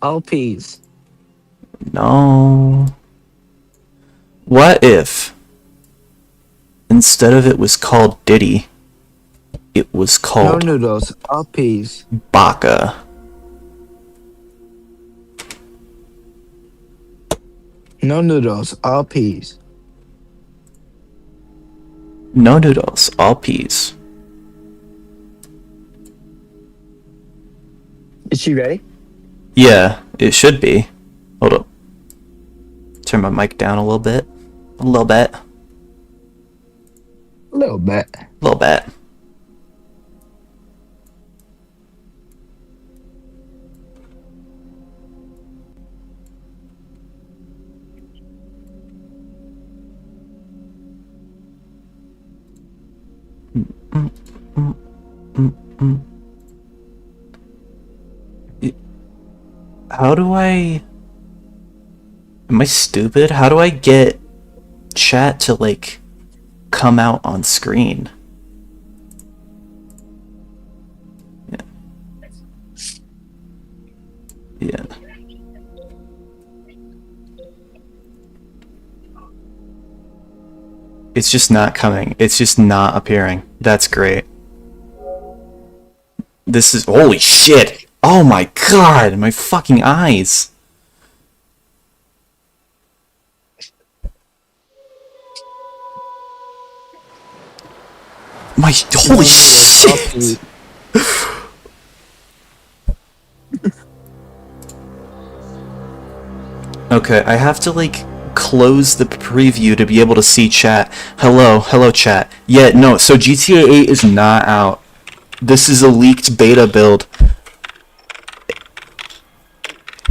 LPs. No. What if instead of it was called Diddy, it was No called noodles. LPs. Baka? No noodles. LPs. No noodles, all peas. Is she ready? Yeah, it should be. Hold up. Turn my mic down a little bit. A little bit. A little bit. A little bit. How do I... Am I stupid? How do I get chat to, like, come out on screen? Yeah. Yeah. It's just not coming. It's just not appearing. That's great. This is... Holy shit! Oh my god! My fucking eyes! My... Holy shit! Okay, I have to, like, close the preview to be able to see chat. Hello chat. Yeah, no, so GTA 8 is not out. This is a leaked beta build.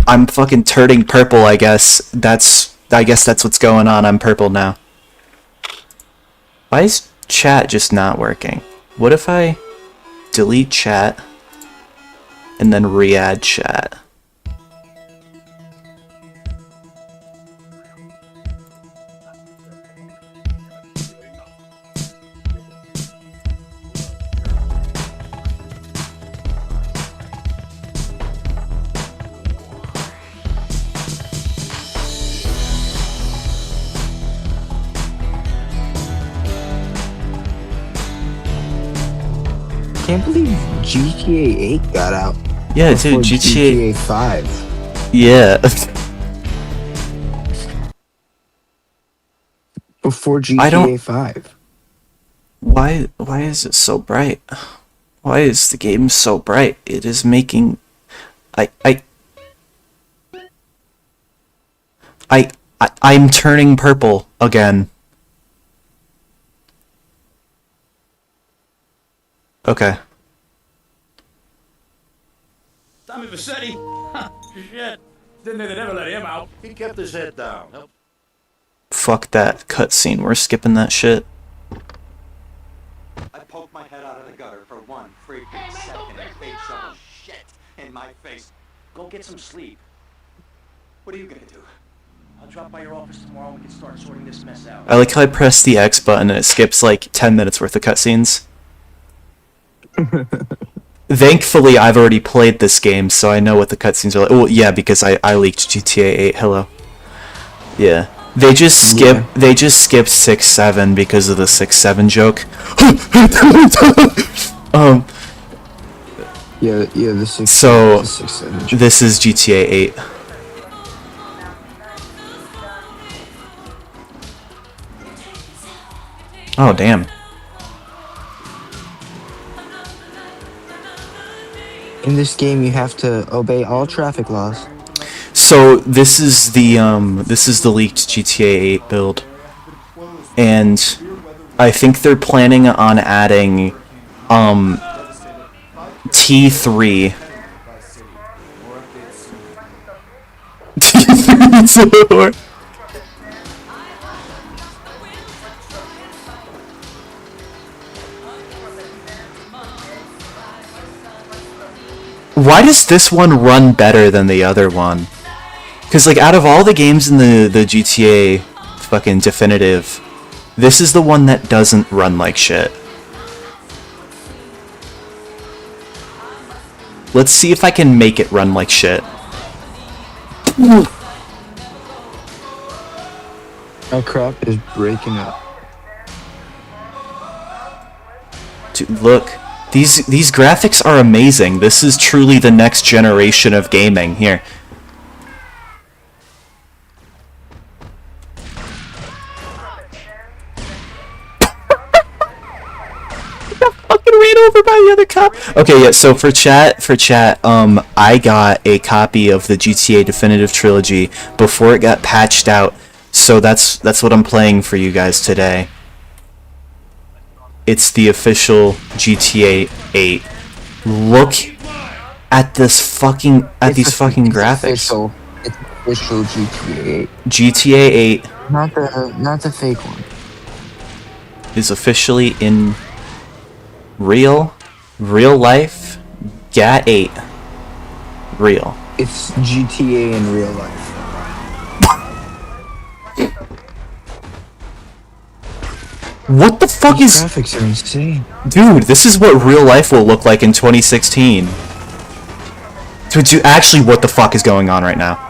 I'm fucking turning purple, I guess. I guess that's what's going on. I'm purple now. Why is chat just not working? What if I delete chat and then re-add chat? Can't believe GTA 8 got out. Yeah, dude, GTA 5. Yeah. Before GTA 5. Why is it so bright? Why is the game so bright? It is making... I'm turning purple again. Okay. Tommy Vassetti? Shit. Didn't think they'd ever let him out. He kept his head down. Fuck that cutscene. We're skipping that shit. I poked my head out of the gutter for one freaking second and they shovel shit in my face. Go get some sleep. What are you gonna do? I'll drop by your office tomorrow and we can start sorting this mess out. I like how I press the X button and it skips like 10 minutes worth of cutscenes. Thankfully, I've already played this game, so I know what the cutscenes are like. Oh, yeah, because I leaked GTA 8. Hello. Yeah. They just skipped 6-7 because of the 6-7 joke. Yeah, the 6. So, the 6-7. this is GTA 8. Oh, damn. In this game, you have to obey all traffic laws. So this is the leaked GTA 8 build, and I think they're planning on adding T3. Why does this one run better than the other one? Because, like, out of all the games in the GTA fucking definitive, this is the one that doesn't run like shit. Let's see if I can make it run like shit. My crap is breaking up. Dude, look. These graphics are amazing. This is truly the next generation of gaming. Here. Fucking ran over by the other cop. Okay, yeah, so for chat, I got a copy of the GTA Definitive Trilogy before it got patched out. So that's what I'm playing for you guys today. It's the official GTA 8. Look at this fucking these fucking graphics. It's official GTA 8. GTA 8 Not the fake one. is officially in real life gta8 real. It's GTA in real life. What the fuck These is... graphics are insane. Dude, this is what real life will look like in 2016. Dude, actually, what the fuck is going on right now?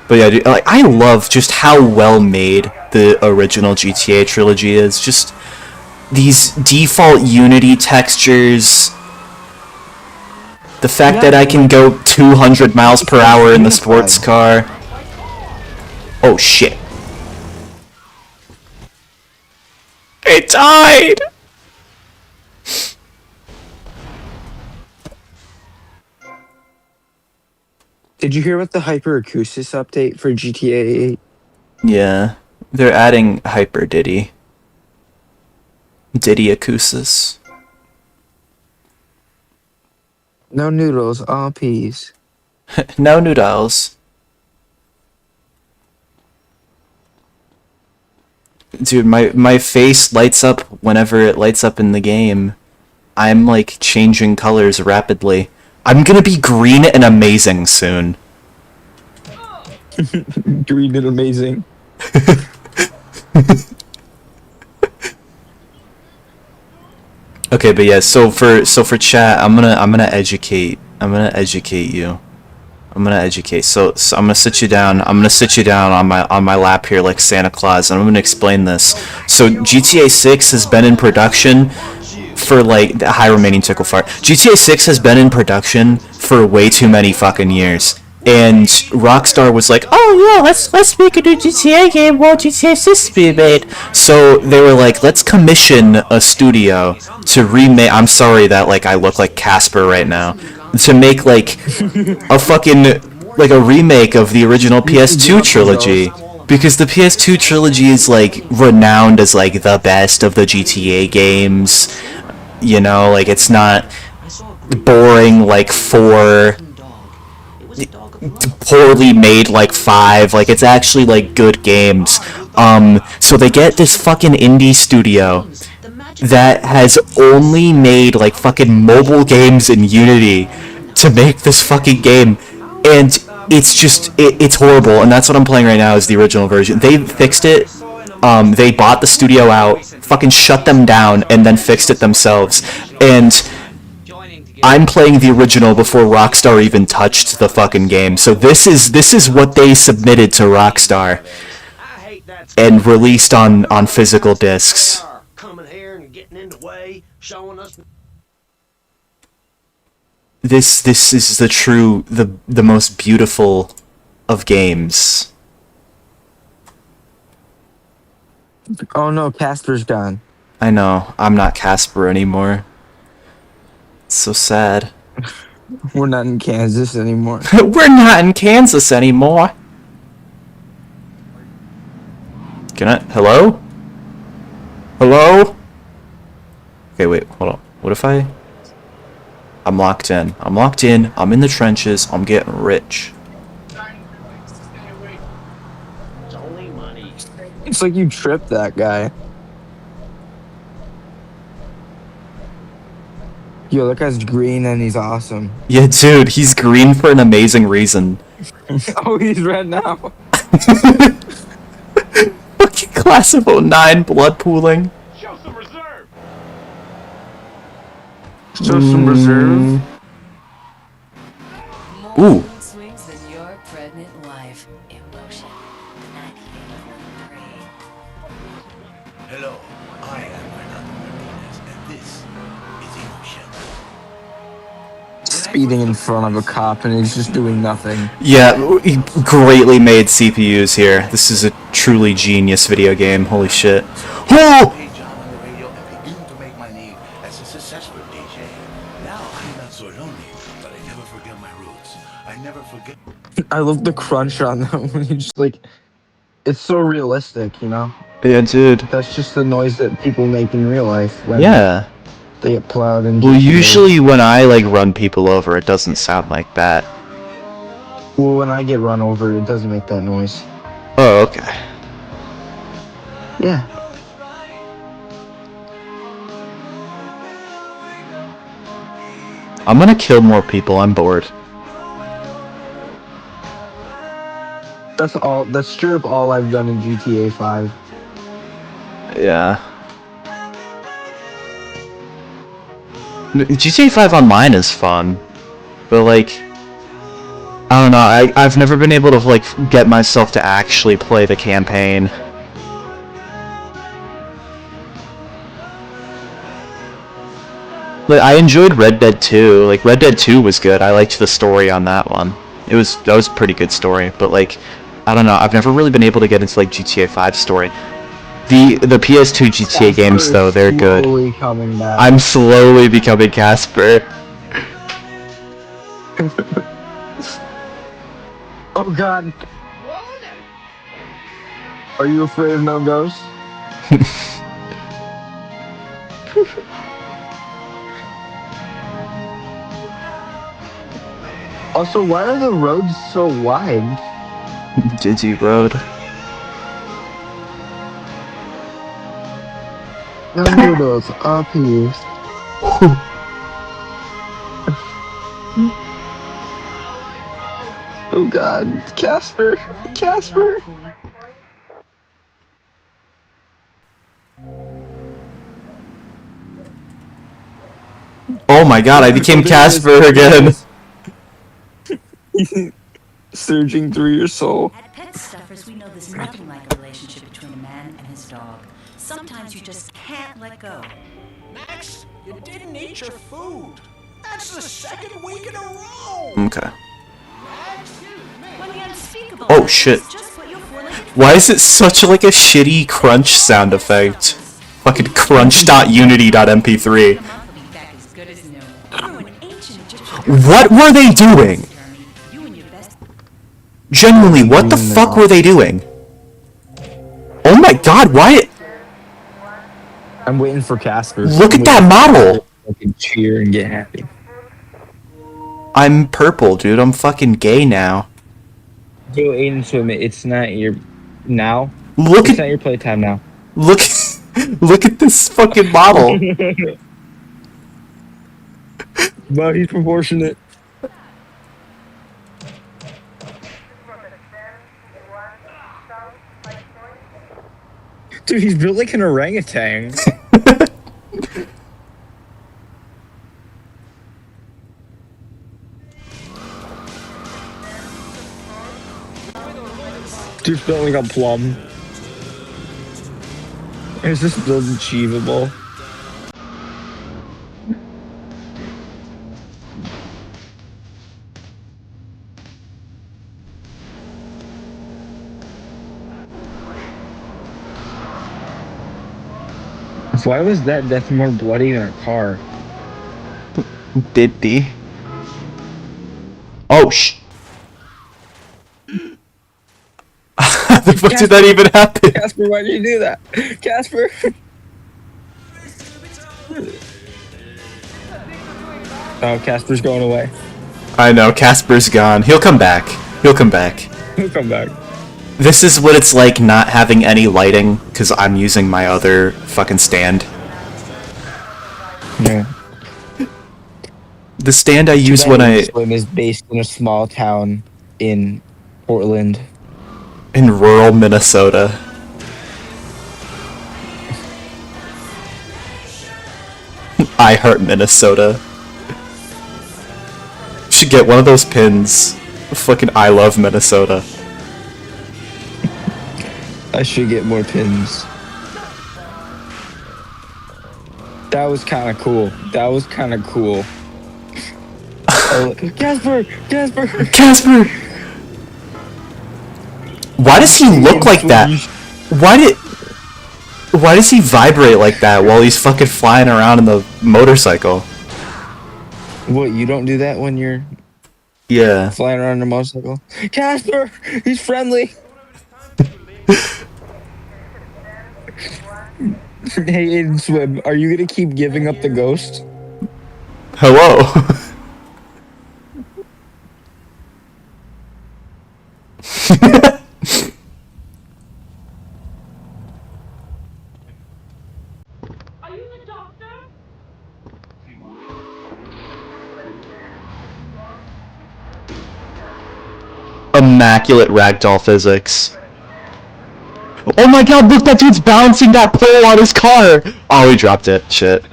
But yeah, dude, like, I love just how well made the original GTA trilogy is. Just these default Unity textures. The fact that I can go 200 miles per hour in the sports car. Oh shit. It died! Did you hear about the hyperacusis update for GTA 8? Yeah, they're adding Hyper Diddy. Diddy Acousis. No noodles, all peas. No noodles. Dude, my face lights up whenever it lights up in the game. I'm like changing colors rapidly. I'm gonna be green and amazing soon. Green and amazing. Okay, but yeah, so for chat, I'm gonna educate you. I'm gonna educate. So I'm gonna sit you down. I'm gonna sit you down on my lap here like Santa Claus, and I'm gonna explain this. So GTA 6 has been in production for like the high remaining tickle fart. GTA 6 has been in production for way too many fucking years. And Rockstar was like, "Oh yeah, let's make a new GTA game while GTA 6 is being made." So they were like, "Let's commission a studio to remake." I'm sorry that like I look like Casper right now. To make like a fucking like a remake of the original PS2 trilogy, because the PS2 trilogy is like renowned as like the best of the GTA games. You know, like it's not boring like 4, poorly made like 5, like it's actually like good games. So they get this fucking indie studio that has only made like fucking mobile games in Unity to make this fucking game, and it's just it's horrible. And that's what I'm playing right now is the original version. They fixed it. They bought the studio out, fucking shut them down, and then fixed it themselves. And I'm playing the original before Rockstar even touched the fucking game. So this is what they submitted to Rockstar and released on physical discs. This is the most beautiful of games. Oh no, Casper's gone. I know, I'm not Casper anymore. It's so sad. We're not in Kansas anymore. We're not in Kansas anymore. Can I? Hello? Hello? Okay, wait, hold on. What if I'm locked in. I'm locked in. I'm in the trenches. I'm getting rich. It's like you tripped that guy. Yo, that guy's green and he's awesome. Yeah, dude, he's green for an amazing reason. Oh, he's red now. Fucking class of 09 blood pooling. Show some reserve. Show some reserve. More Ooh. mood swings than your pregnant wife. Emotion 98.3. Hello, I am Fernando Martinez, and this is Emotion. When I Speeding first in looked at front of my a cop and he's just doing nothing. Yeah, greatly made CPUs here. This is a truly genius video game. Holy shit. Oh! Hey John on the radio and beginning to make my name as a successful DJ. Now I'm not so lonely, but I never forget my roots. I never forget. I love the crunch on them when you just like. It's so realistic, you know. Yeah, dude. That's just the noise that people make in real life when Yeah. they get plowed in Well, GTA. usually when I, like, run people over, it doesn't sound like that. Well, when I get run over, it doesn't make that noise. Oh, okay. Yeah. I'm gonna kill more people. I'm bored. That's all. That's straight up all I've done in GTA 5. Yeah. GTA 5 Online is fun, but, like, I don't know, I've never been able to, like, get myself to actually play the campaign. Like, I enjoyed Red Dead 2. Like, Red Dead 2 was good. I liked the story on that one. That was a pretty good story, but, like, I don't know, I've never really been able to get into, like, GTA 5 story. The PS2 GTA games, Casper is though, they're good. slowly coming back. I'm slowly becoming Casper. Oh God. Are you afraid of no ghosts? Also, why are the roads so wide? Digi Road. No, those up here. Oh God, Casper, Casper. Oh my god, I became There he is. Casper There he again. is. Surging through your soul. At Pet Stuffers, we know there's nothing like a relationship between a man and his dog. Sometimes you just can't let go. Max, you didn't eat your food. That's the second week in a row. Okay. When the unspeakable Oh, happens, shit. just put your four-legged Why is it such like a shitty crunch sound effect? Fucking crunch.unity.mp3. month will be back as good as new. Through an ancient Egyptian What were they doing? journey, you and your best Genuinely, what the Green fuck now. were they doing? Oh my god, why? I'm waiting for Casper. Look I'm at that waiting for model! Casper to fucking cheer and get happy. I'm purple, dude. I'm fucking gay now. Go Aiden swim it. It's not your now. Look It's not at your playtime now. look look at this fucking model. But he's proportionate. Dude, he's built like an orangutan. Dude's built like a plum. Is this build achievable? Why was that death more bloody than a car? Diddy. Oh How the fuck did that even happen? Casper, why did you do that? Casper! Oh, Casper's going away. I know, Casper's gone. He'll come back. He'll come back. He'll come back. This is what it's like not having any lighting, because I'm using my other fucking stand. Yeah. The stand I use when I... Swim is based in a small town in Portland. in rural Minnesota. I heart Minnesota. should get one of those pins. Fucking I love Minnesota. I should get more pins. That was kind of cool. That was kind of cool. Oh, Casper! Casper! Casper! Why does he look like that? Why does he vibrate like that while he's fucking flying around in the motorcycle? What, you don't do that when you're Yeah. flying around on a motorcycle? Casper! He's friendly! Hey, Aiden Swim, are you gonna keep giving up the ghost? Hello. Immaculate ragdoll physics. Oh my god, look, that dude's bouncing that pole on his car! Oh, he dropped it. Shit.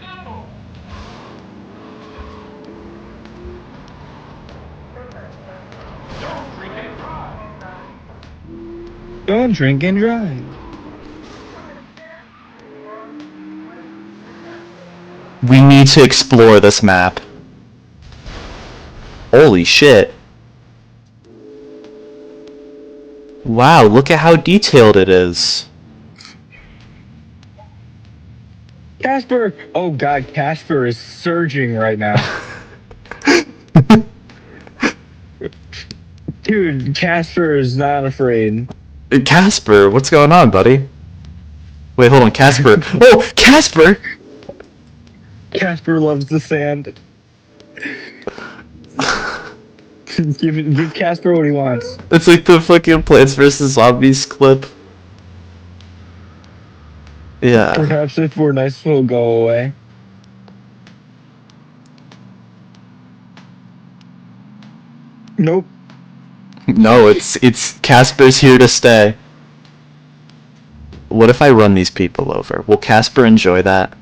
Don't drink and drive. We need to explore this map. Holy shit. Wow, look at how detailed it is. Casper! Oh god, Casper is surging right now. Dude, Casper is not afraid. Casper, what's going on, buddy? Wait, hold on, Casper. Oh, Casper! Casper loves the sand. give Casper what he wants. It's like the fucking Plants vs. Zombies clip. Yeah. Perhaps if we're nice, we'll go away. Nope. No, it's Casper's here to stay. What if I run these people over? Will Casper enjoy that?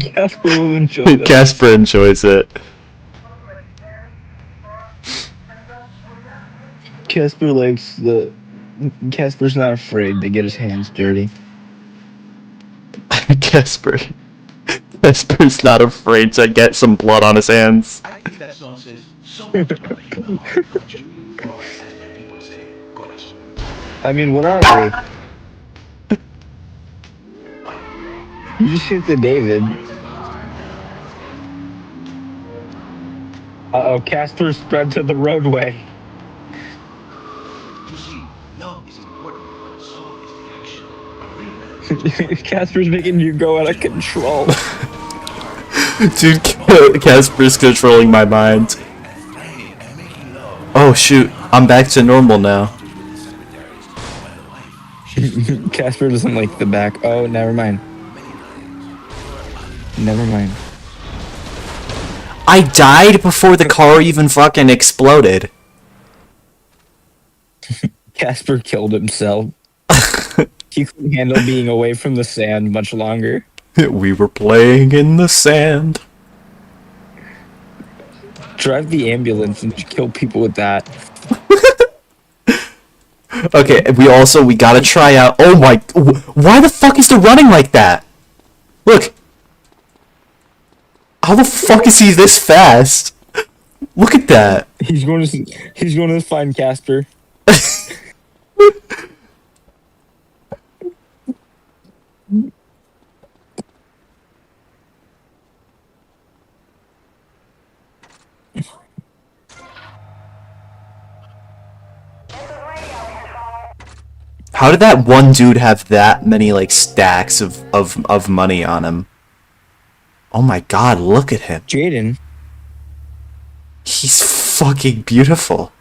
Casper will enjoy that. Casper enjoys it. Casper likes the... Casper's not afraid to get his hands dirty. Casper's not afraid to get some blood on his hands. I think that song says so much about you. Or as my people say, corazón. I mean, what are we? You just hit the David. Uh-oh, Casper spread to the roadway. You see, love is important, but so is the action. A real man. Casper's making you go out of control. Dude, Casper's controlling my mind. Oh shoot, I'm back to normal now. Casper doesn't like the back. Oh, never mind. Never mind. I died before the car even fucking exploded. Casper killed himself. He couldn't handle being away from the sand much longer. We were playing in the sand. Drive the ambulance and kill people with that. Okay, we gotta try out. Oh my, why the fuck is the running like that? Look. How the fuck is he this fast? Look at that. He's going to find Casper. How did that one dude have that many like stacks of money on him? Oh my god, look at him. Jaden. He's fucking beautiful.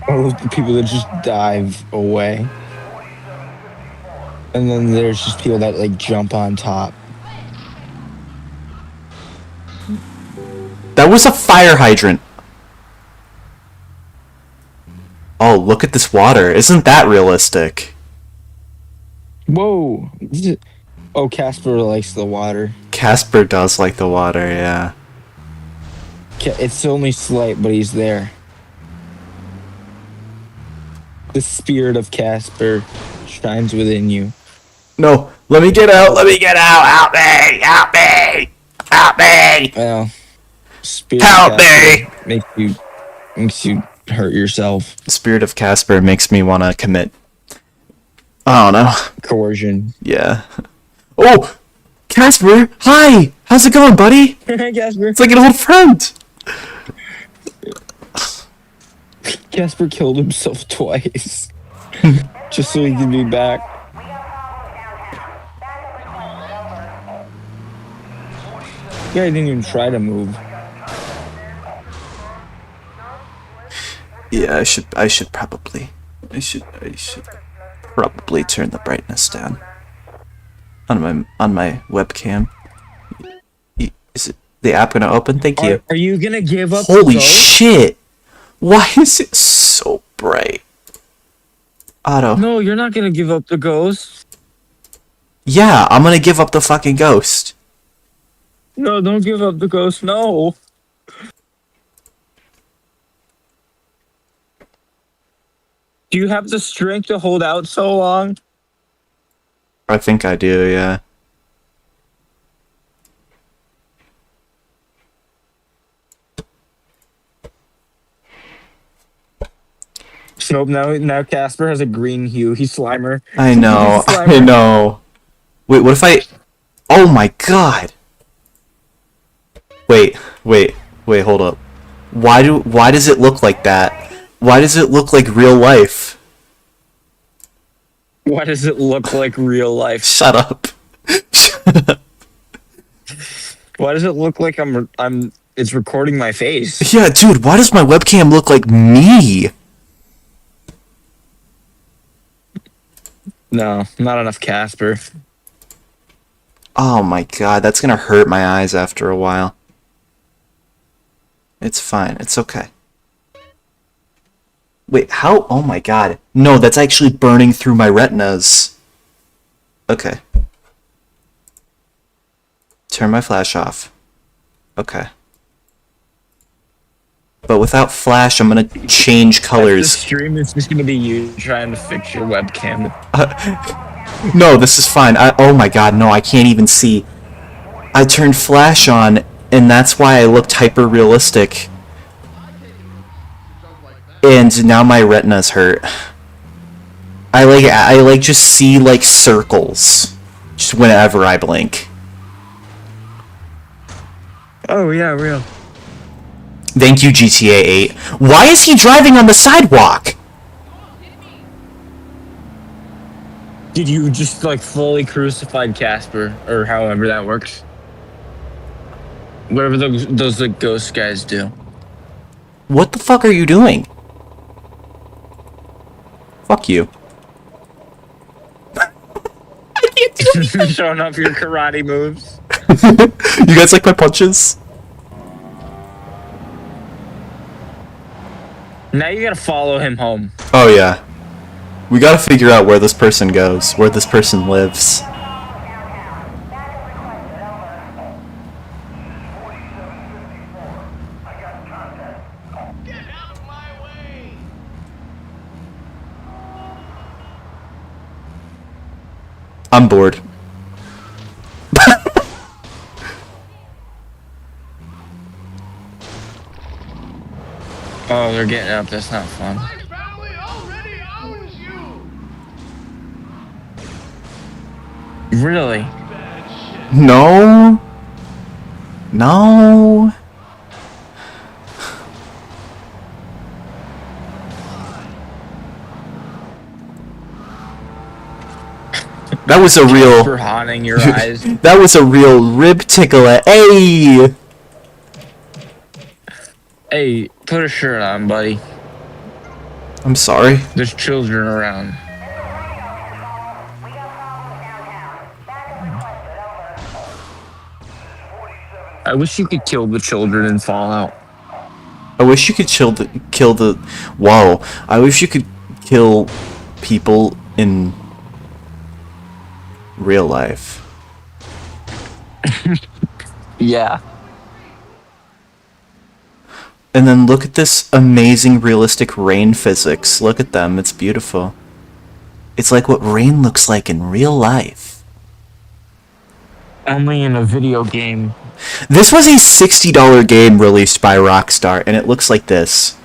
All those people that just dive away. And then there's just people that like jump on top. That was a fire hydrant. Oh, look at this water. Isn't that realistic? Whoa. Oh, Casper likes the water. Casper does like the water, yeah. It's only slight, but he's there. The spirit of Casper shines within you. No, let me get out, let me get out! Help me! Help me! Help me! Well, spirit Help of me! Casper makes you hurt yourself. The spirit of Casper makes me want to commit. I don't know. Coercion. Yeah. Oh! Casper! Hi! How's it going, buddy? Casper. It's like an old friend! Casper killed himself twice. Just so he could be back. Yeah, I didn't even try to move. Yeah, I should probably turn the brightness down on my webcam. Is it the app gonna open? Thank you. Are you gonna give up? Holy the ghost? shit! Why is it so bright? Otto. No, you're not gonna give up the ghost. Yeah, I'm gonna give up the fucking ghost. No, don't give up the ghost. No. Do you have the strength to hold out so long? I think I do, yeah. Nope, now Casper has a green hue. He's Slimer. I know, He's I Slimer. know. Wait, what if I... Oh my god! Wait, hold up. Why does it look like that? Why does it look like real life? Why does it look like real life? Shut up. Shut up. Why does it look like it's recording my face? Yeah, dude, why does my webcam look like me? No, not enough Casper. Oh my god, that's gonna hurt my eyes after a while. It's fine, it's okay. Wait, how? Oh my god. No, that's actually burning through my retinas. Okay. Turn my flash off. Okay. But without flash, I'm gonna change The colors. stream is just gonna be you trying to fix your webcam. No, this is fine. Oh my god, no, I can't even see. I turned flash on, and that's why I looked hyper realistic. And now my retina's hurt. I like just see like circles just whenever I blink. Oh yeah, real. Thank you, gta8. Why is he driving on the sidewalk? Did you just like fully crucified Casper, or however that works? Whatever those like ghost guys do. What the fuck are you doing? Fuck you. Showing off your karate moves. You guys like my punches? Now you gotta follow him home. Oh yeah. We gotta figure out where this person goes, where this person lives. I'm bored. Oh, they're getting up. That's not fun. Really? No. No. That was a real... For haunting your eyes. That was a real rib tickler. Hey! Hey, put a shirt on, buddy. I'm sorry. There's children around. I wish you could kill the children in Fallout. I wish you could kill the. Whoa! I wish you could kill people in real life. Yeah. And then look at this amazing realistic rain physics. Look at them. It's beautiful. It's like what rain looks like in real life. Only in a video game. This was a $60 game released by Rockstar, and it looks like this.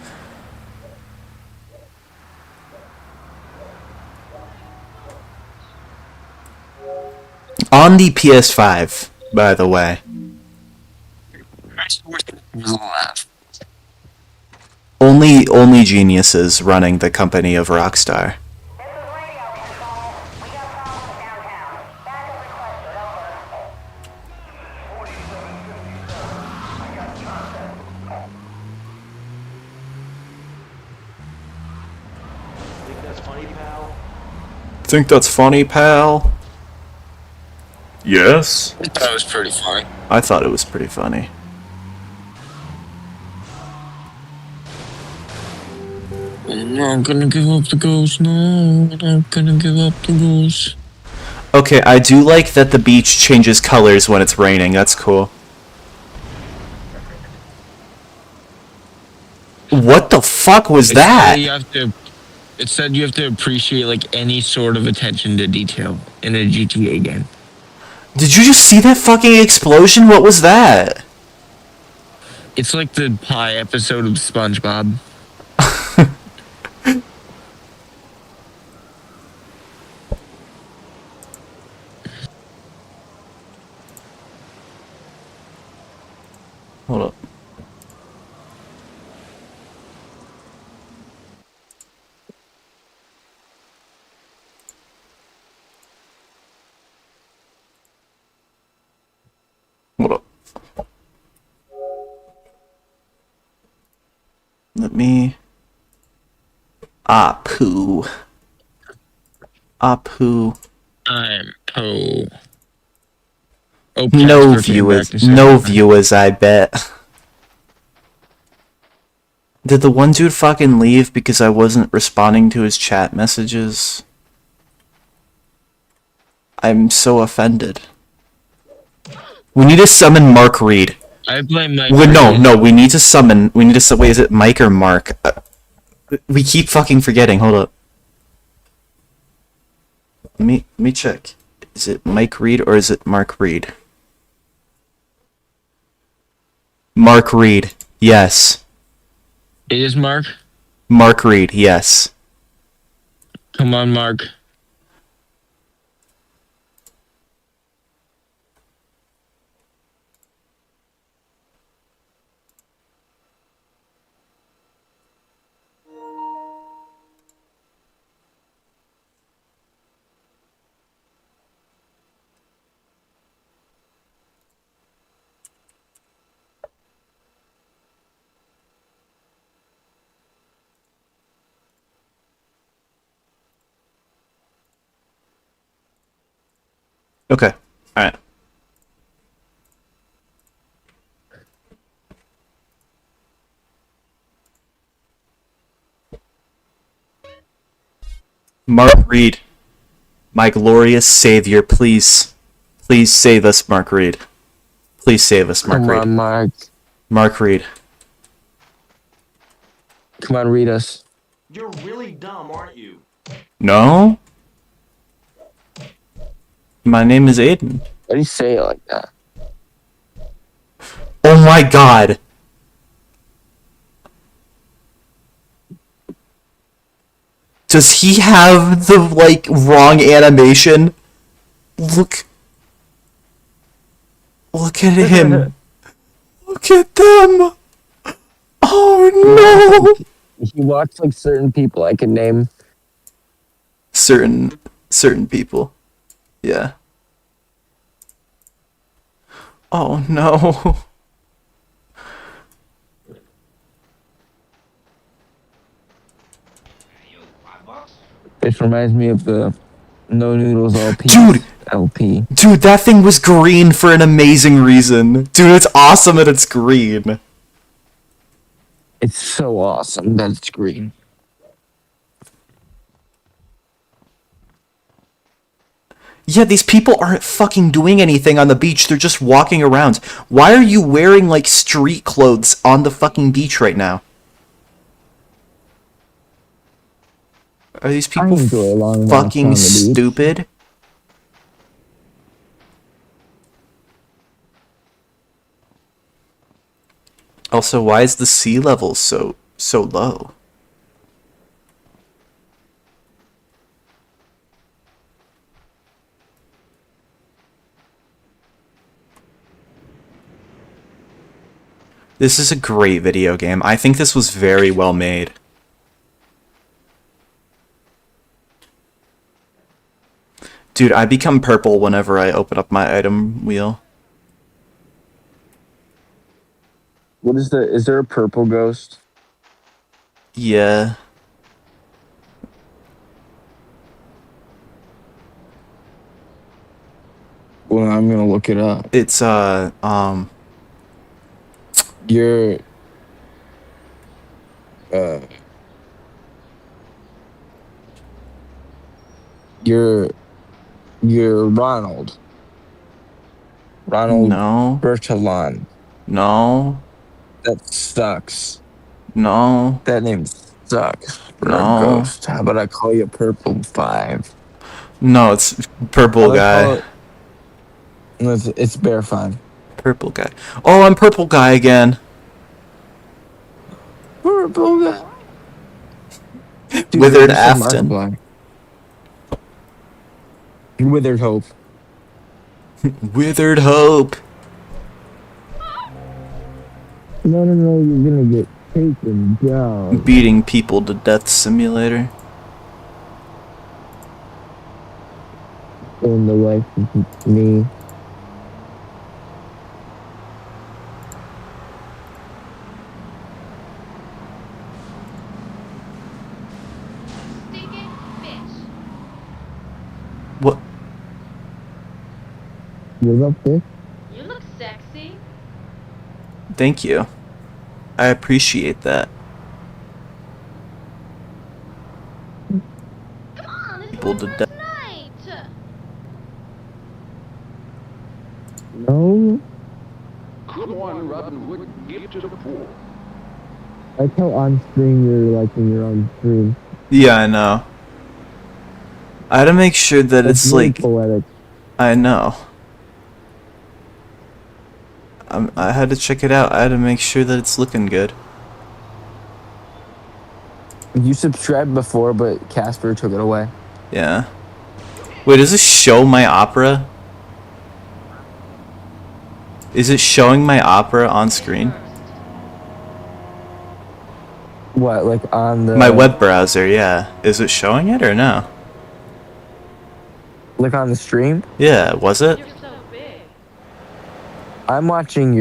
On the PS5, by the way. Only geniuses running the company of Rockstar. Think that's funny, pal? Think that's funny, pal? Yes. That was pretty funny. I thought it was pretty funny. I'm not gonna give up the ghost, no. I'm not gonna give up the ghost. Okay, I do like that the beach changes colors when it's raining. That's cool. What the fuck was that? It said you have to appreciate like any sort of attention to detail in a GTA game. Did you just see that fucking explosion? What was that? It's like the pie episode of SpongeBob. Hold up. Hold up. Let me... poo. Poo. I'm Poe. Oh, No Casper came back viewers. to say No hi. viewers, I bet. Did the one dude fucking leave because I wasn't responding to his chat messages? I'm so offended. We need to summon Mark Reed. I blame Mike. Wait, Reed. no, we need to summon. Wait, is it Mike or Mark? We keep fucking forgetting. Hold up. Let me check. Is it Mike Reed or is it Mark Reed? Mark Reed. Yes. It is Mark. Mark Reed. Yes. Come on, Mark. Okay. All right. Mark Reed, my glorious savior, please save us, Mark Reed. Please save us, Mark Come Reed. on, Mark. Mark Reed. Come on, read us. You're really dumb, aren't you? No? My name is Aiden. Why do you say it like that? Oh my god. Does he have the, like, wrong animation? Look at him. Look at them. Oh no. He walks like certain people I can name. Certain people. Yeah. Oh no. This reminds me of the No Noodles LP. Dude! LP. Dude, that thing was green for an amazing reason. Dude, it's awesome that it's green. It's so awesome that it's green. Yeah, these people aren't fucking doing anything on the beach. They're just walking around. Why are you wearing, like, street clothes on the fucking beach right now? Are these I people enjoy long walks fucking on the beach. stupid? Also, why is the sea level so low? This is a great video game. I think this was very well made. Dude, I become purple whenever I open up my item wheel. What is the? Is there a purple ghost? Yeah. Well, I'm gonna look it up. It's, You're, uh, you're, you're Ronald. Ronald no. Bertolon. No. That sucks. No. That name sucks for a No. ghost. How about I call you Purple 5? No, it's purple guy. It's Bear 5. Purple guy. Oh, I'm purple guy again. Purple guy. Dude, Withered there's some Afton. Markiplier. Withered Hope. Withered Hope. No, you're gonna get taken down. Beating people to death simulator. In the life of me. What? What's up, bitch? You look sexy. Thank you. I appreciate that. Come on, this People is to my death. first night. No. Come on, Robin Hood, give to the poor. I like how on stream you're like when you're on stream. Yeah, I know. I had to make sure that That's it's really like... poetic. I know. I had to check it out. I had to make sure that it's looking good. You subscribed before, but Casper took it away. Yeah. Wait, does this show my opera? Is it showing my opera on screen? What, like on the... My web browser, yeah. Is it showing it or no? Like on the stream? Yeah, was it? You're so big. I'm watching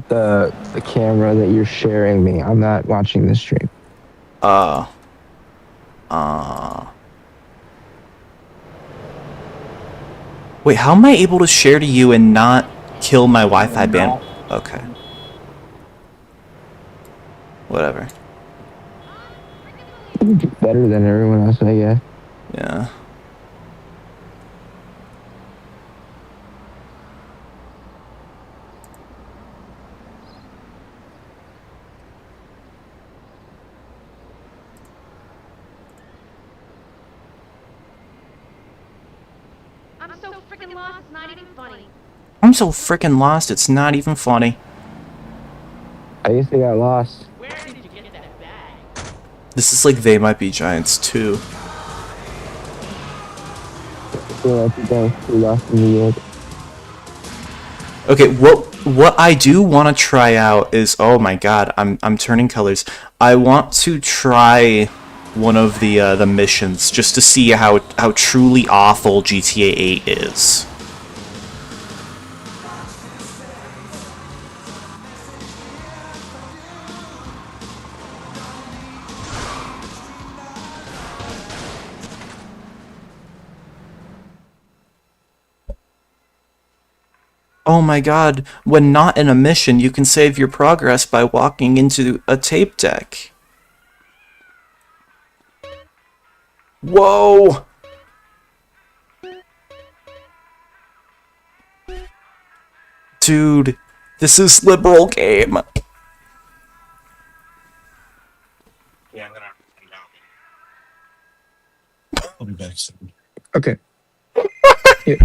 the camera that you're sharing me. I'm not watching the stream. Wait, how am I able to share to you and not kill my Wi-Fi band? Okay. Whatever. Better than everyone else, I guess. Yeah. I'm so freaking lost, it's not even funny. I'm so freaking lost, it's not even funny. I guess they got lost. Where did you get that bag? This is like They Might Be Giants 2. So I think I was too lost in New York. Okay, what I do want to try out is, oh my god, I'm turning colors. I want to try one of the missions just to see how truly awful GTA 8 is. Oh my god, when not in a mission, you can save your progress by walking into a tape deck. Whoa! Dude, this is liberal game. Yeah, I'm gonna come down. I'll be back soon. Okay. Here.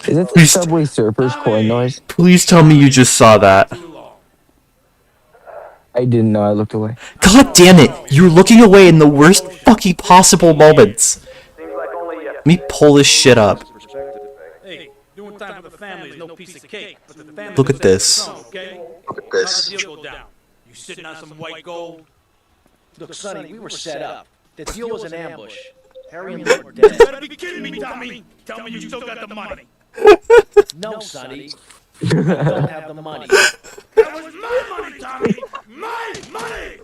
Is it the Please- Subway Surfers coin noise? Please tell me you just saw that. I didn't know. I looked away. God damn it! You're looking away in the worst fucking possible moments. Let me pull this shit up. Hey, doing time for the family is no piece of cake. But the family Look at will take this. the throne, okay? How's the deal go down? You sitting on some white gold? Look, Sonny, we were set up. The deal was an ambush. Harry and Lynn were dead. You better be kidding me, Tommy! Tell me you still got the money. No, Sonny. We don't have the money. That was my money, Tommy! My money!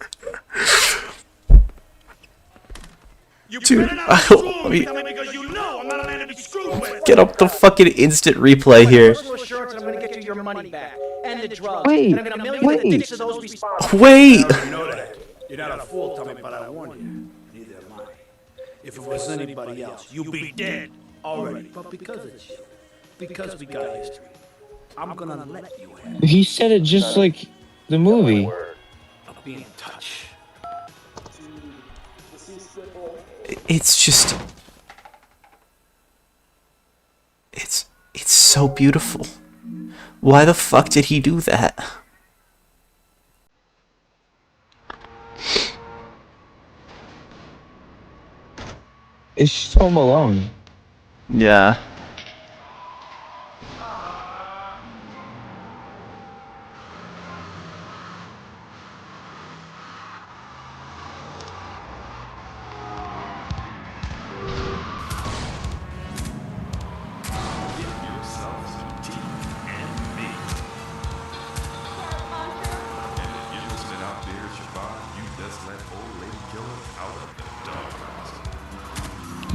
You Dude, better not screw let me- me, Tommy, because you know I'm not a man to be screwed with. Get up the fucking instant replay here. Personal assurance, I'm gonna get you your money back. And the drugs. Wait, and I'm gonna mail you the wait. dicks of those responsible. Wait! You know that. You're not a fool, Tommy, but I warn you. Neither am I. If it was anybody else, you'd be dead already. But because it's you, because we got history, I'm gonna let you have it. He said it just like the movie. I'll be in touch. It's just... It's so beautiful. Why the fuck did he do that? It's just Home Alone. Yeah.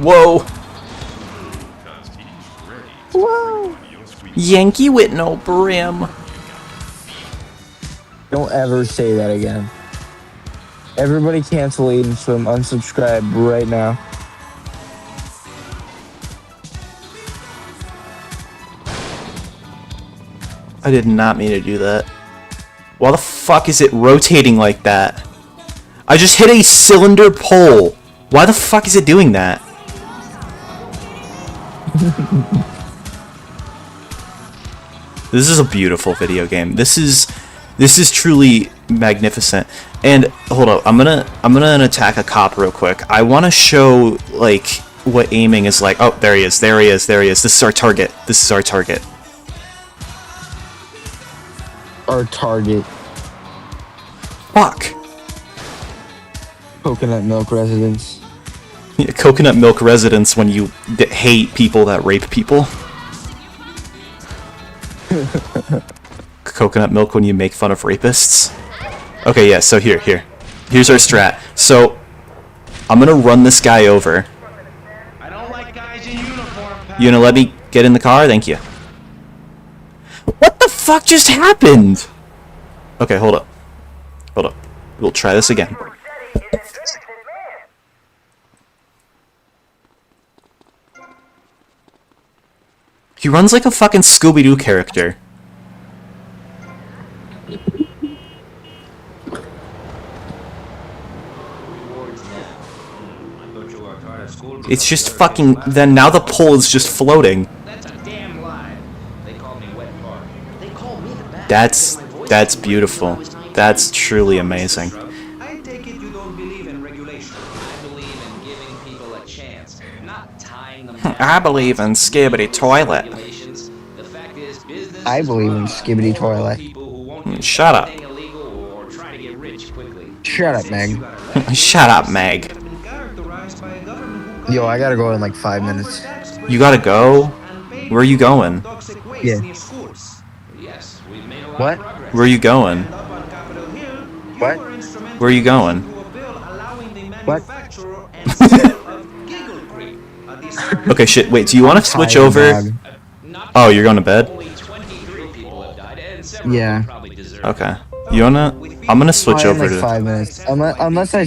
Whoa! Whoa! Yankee with no brim. Don't ever say that again. Everybody cancel Aiden Swim. Unsubscribe right now. I did not mean to do that. Why the fuck is it rotating like that? I just hit a cylinder pole. Why the fuck is it doing that? This is a beautiful video game. This is truly magnificent. And hold up, I'm gonna attack a cop real quick. I want to show like what aiming is like. Oh, there he is. There he is. There he is. This is our target. This is our target. Our target. Fuck. Coconut Milk Residence. Yeah, coconut milk residents when you hate people that rape people. Coconut milk when you make fun of rapists. Okay, yeah, so here's our strat. So I'm gonna run this guy over. I don't like guys in uniform, pal. You gonna let me get in the car? Thank you. What the fuck just happened? Okay, hold up. Hold up. We'll try this again. He runs like a fucking Scooby-Doo character. It's just fucking... Then now the pole is just floating. That's a damn lie. They called me wet fart. They called me the bad. That's beautiful. That's truly amazing. I take it you don't believe in regulation. I believe in giving people a chance, not tying them down. I believe in Skibbity Toilet. Regulations. The fact is, business I believe in is Skibbity run by Toilet. people who won't do Shut up. anything illegal or try to get rich quickly. Shut up, Meg. Shut up, Meg. Yo, I gotta go in like 5 minutes. You gotta go? Where are you going? Yeah. Yes, we've made a lot What? of progress. Where are you going? What? Where are you going? What? Okay, shit. Wait, do you want to switch Tired, over? dog. Oh, you're going to bed? Yeah. Okay. You wanna? I'm gonna switch Probably in over like to. 5 minutes. Unless I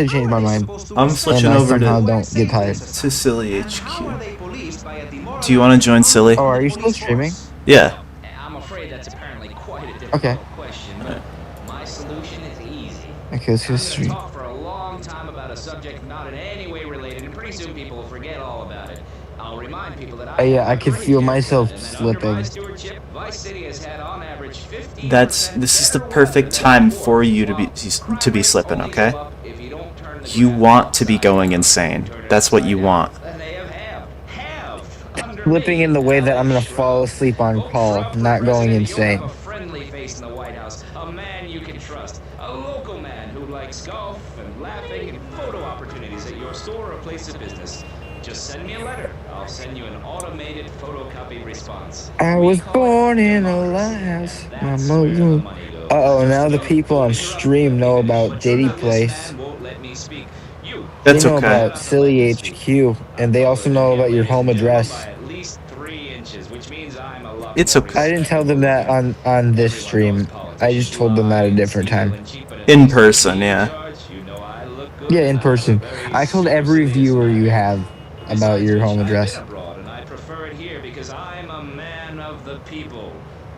change my mind I'm and switching I over somehow to don't get tired. Silly HQ. Do you want to join Silly? Oh, are you still streaming? Yeah. I'm afraid that's apparently quite a Okay. difficult question, but my solution is easy. Okay, let's go I'm gonna stream. talk for a long time about a subject not in any way related, and pretty soon people will forget all about it. I'll remind people that Yeah, I have a could great feel airport, myself and that under my slipping. stewardship, Vice City has had on average 15% This is the better perfect weather time than for you before. to be slipping, Only okay? go up if you don't turn the You grass want to be upside going down. insane. Turn it That's what upside you down, want. and they have under Slipping me, in the way that I'm gonna Alex fall Shrub. asleep on Vote call, Shrub for not going president, you'll have a insane. friendly face in the White House, a man you can trust, a local man who likes golf and laughing and photo opportunities at your store or place of business. Just send me a letter. I'll send you an automated photocopied response. I We was call born it in a democracy, lighthouse. and My that's where the mother. money goes. Uh-oh, now the So, people on hold your mouth, stream let me know finish. about But Diddy this Place. man won't let me speak. You They That's know okay. about Silly HQ, and they also know about your home address. by at least 3 inches, which means I'm a lot It's more okay. I didn't tell them respectable that than you. on this Everyone knows stream. I just politicians told them lie that a and different steal time. and cheapen and In things. With person, me in yeah. charge, you know I look good Yeah, and in I have a person. very I told every supercilious viewer you manner. have about Besides your which, home I've been address. abroad and I prefer it here because I'm a man of the people.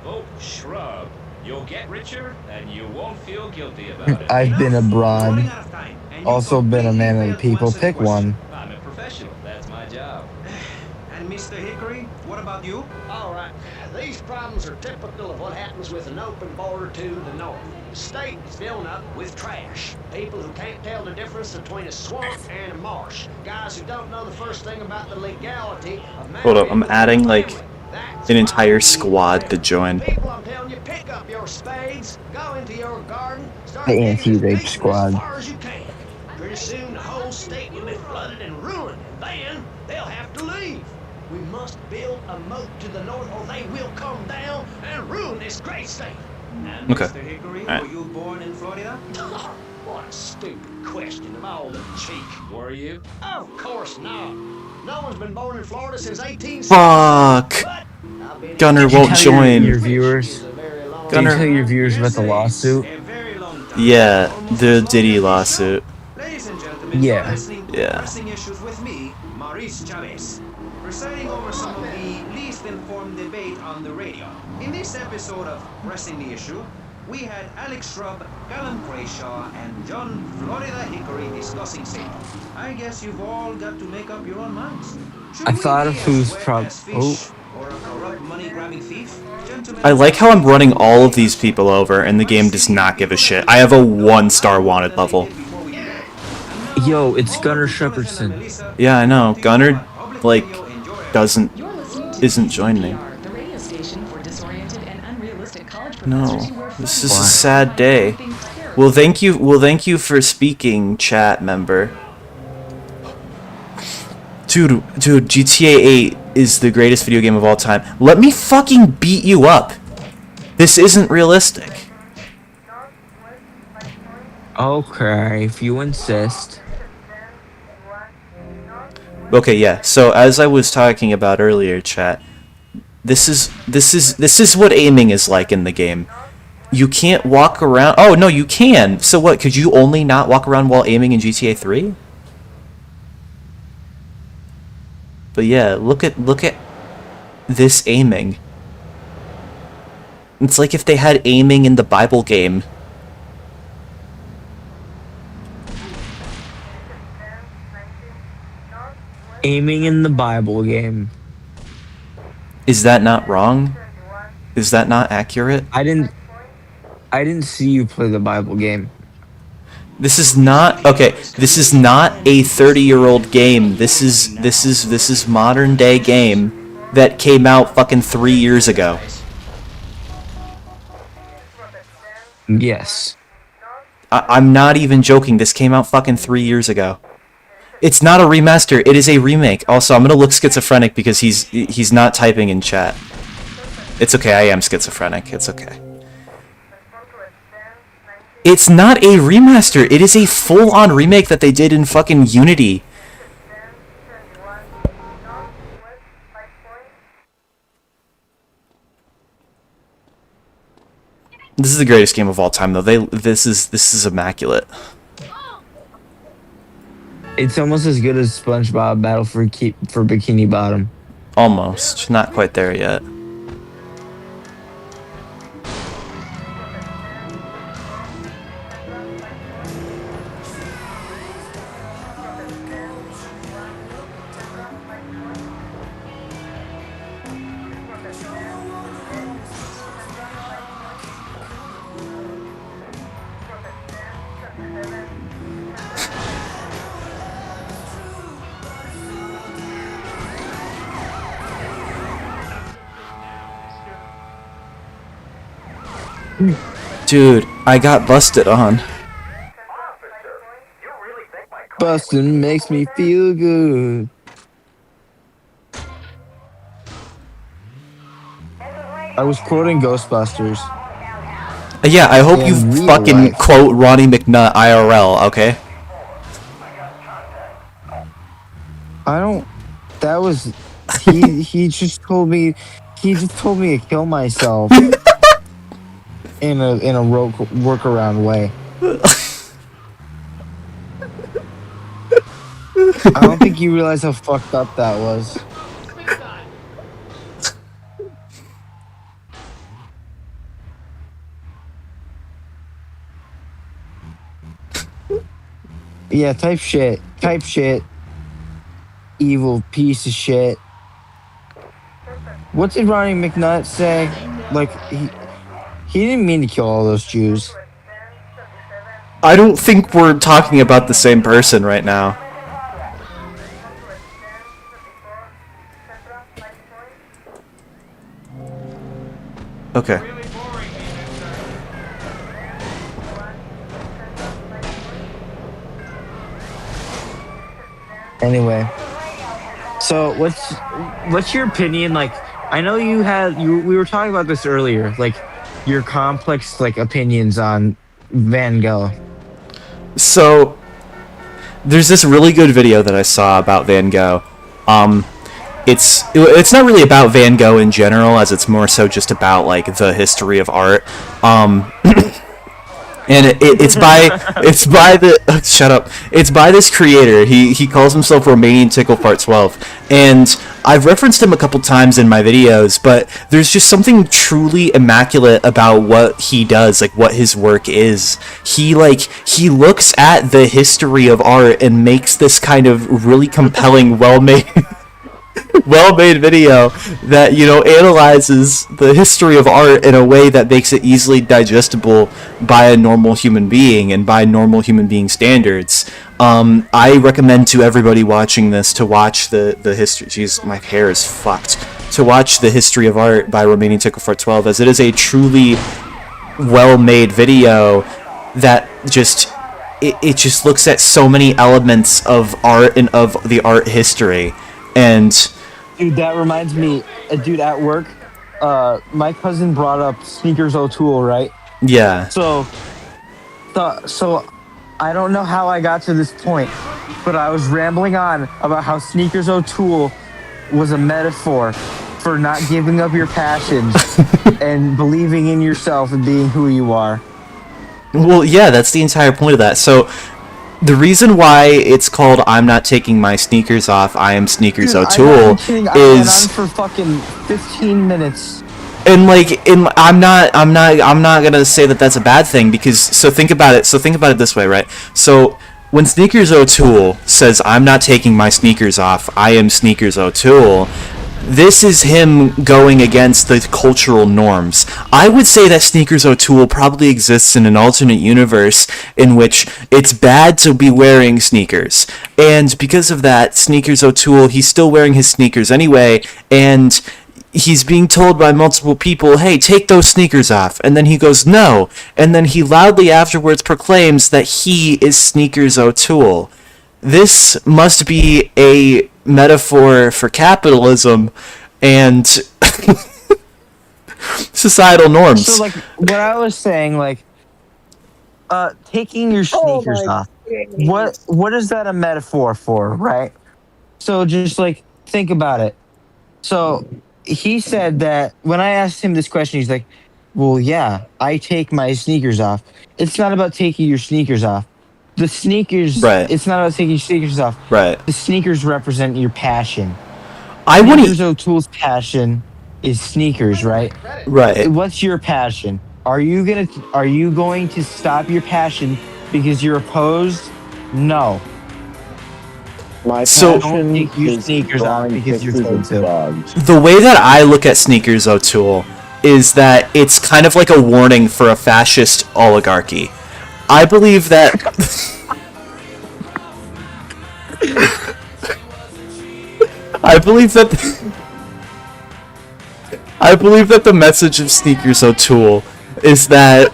Vote Shrub. You'll get richer and you won't feel guilty about it. I've been We're running abroad. out of time, and you Also been a completely man of the failed to people. answer the Pick question. one. I'm a professional. That's my job. And Mr. Hickory, what about you? All right, these problems are typical of what happens with an open border to the north. The state is filling up with trash. People who can't tell the difference between a swamp and a marsh. Guys who don't know the first thing about the legality of marrying. Hold up, I'm adding like That's an why entire we need squad help. to join. People, I'm telling you, pick up your spades, go into your garden, start The digging as anti-rape deep and squad. as far as you can. Pretty soon the whole state will be flooded and ruined, and then they'll have to leave. We must build a moat to the north, or they will come down and ruin this great state. And Okay. Mr. Hickory, Alright. were you born in Florida? What a stupid question of all the cheek. Were you? Of course not. No one's been born in Florida since 1860. Fuck! But I've been Gunner in- won't Tell join. your viewers. Did you tell your viewers about the lawsuit? A very long time. Yeah, Almost the as long Diddy as this lawsuit. show. Ladies and gentlemen, Yeah. you're listening to Yeah. Pressing Issues with me, Maurice Chavez, presiding over some of the least informed debate on the radio. In this episode of Pressing the Issue, we had Alex Shrub, Callum Crayshaw, and John Florida Hickory discussing safety. I guess you've all got to make up your own minds. Should I we thought be of as who's wet as fish oh. or a corrupt money-grabbing thief? Gentlemen, I like how I'm running all of these people over and the game does not give a shit. I have a 1-star wanted level. Yo, it's Gunnar Shepardson. Yeah, I know. Gunnar, like, isn't joining. The radio station for disoriented and unrealistic college No, professors who wear this fun is a hats sad and day. things terrible. Well, thank you for speaking, chat member. Dude, GTA 8 is the greatest video game of all time. Let me fucking beat you up. This isn't realistic. Okay, if you insist. Okay, yeah. So as I was talking about earlier, chat, this is what aiming is like in the game. You can't walk around. Oh no, you can. So what? Could you only not walk around while aiming in GTA 3? But yeah, look at this aiming. It's like if they had aiming in the Bible game. Aiming in the Bible game. Is that not wrong? Is that not accurate? I didn't see you play the Bible game. This is not okay. This is not a 30-year-old game. This is modern day game that came out fucking 3 years ago. Yes. I'm not even joking. This came out fucking 3 years ago. It's not a remaster. It is a remake. Also, I'm gonna look schizophrenic because he's not typing in chat. It's okay. I am schizophrenic. It's okay. It's not a remaster. It is a full-on remake that they did in fucking Unity. This is the greatest game of all time, though. This is immaculate. It's almost as good as SpongeBob Battle for Bikini Bottom. Almost, not quite there yet. Dude, I got busted on. Bustin' makes me feel good. I was quoting Ghostbusters. Yeah, I hope you In real fucking life. quote Ronnie McNutt IRL, okay? I don't. That was. He just told me. He just told me to kill myself. in a workaround way. I don't think you realize how fucked up that was. Yeah, type shit. Type shit. Evil piece of shit. What did Ronnie McNutt say? Like, he didn't mean to kill all those Jews. I don't think we're talking about the same person right now. Okay. Anyway, so what's your opinion? Like, I know we were talking about this earlier. Like, your complex opinions on Van Gogh. So there's this really good video that I saw about Van Gogh. It's not really about Van Gogh in general, as it's more so just about like the history of art. And it's by the shut up. It's by this creator. He calls himself Romanian Tickle Part 12, and I've referenced him a couple times in my videos. But there's just something truly immaculate about what he does, like what his work is. He looks at the history of art and makes this kind of really compelling, well-made video that, you know, analyzes the history of art in a way that makes it easily digestible by a normal human being and by normal human being standards. I recommend to everybody watching this to watch the history. Jeez, my hair is fucked. To watch the history of art by Romanian Tickle for 12, as it is a truly well-made video that just it just looks at so many elements of art and of the art history. And dude, that reminds me, dude, at work, my cousin brought up Sneakers O'Toole, right? yeah. So I don't know how I got to this point, but I was rambling on about how Sneakers O'Toole was a metaphor for not giving up your passions and believing in yourself and being who you are. Well, yeah, that's the entire point of that. So the reason why it's called "I'm not taking my sneakers off, I am Sneakers O'Toole" I went on for fucking 15 minutes. And I'm not gonna say that that's a bad thing, because think about it this way, right? So when Sneakers O'Toole says "I'm not taking my sneakers off, I am Sneakers O'Toole," this is him going against the cultural norms. I would say that Sneakers O'Toole probably exists in an alternate universe in which it's bad to be wearing sneakers. And because of that, Sneakers O'Toole, he's still wearing his sneakers anyway, and he's being told by multiple people, hey, take those sneakers off. And then he goes, no. And then he loudly afterwards proclaims that he is Sneakers O'Toole. This must be a metaphor for capitalism and societal norms. So, what I was saying, taking your sneakers off. What is that a metaphor for, right? So just think about it. So he said that when I asked him this question, he's like, well, yeah, I take my sneakers off. It's not about taking your sneakers off. The sneakers, Right. it's not about taking your sneakers off. Right. The sneakers represent your passion. I Sneakers wouldn't. O'Toole's passion is sneakers, right? Right. What's your passion? Are you going to stop your passion because you're opposed? No. My So- passion Don't take your is sneakers on drawing because you're pictures told of to. dogs. The way that I look at Sneakers O'Toole is that it's kind of like a warning for a fascist oligarchy. I believe that. I believe that the message of Sneakers O'Toole is that.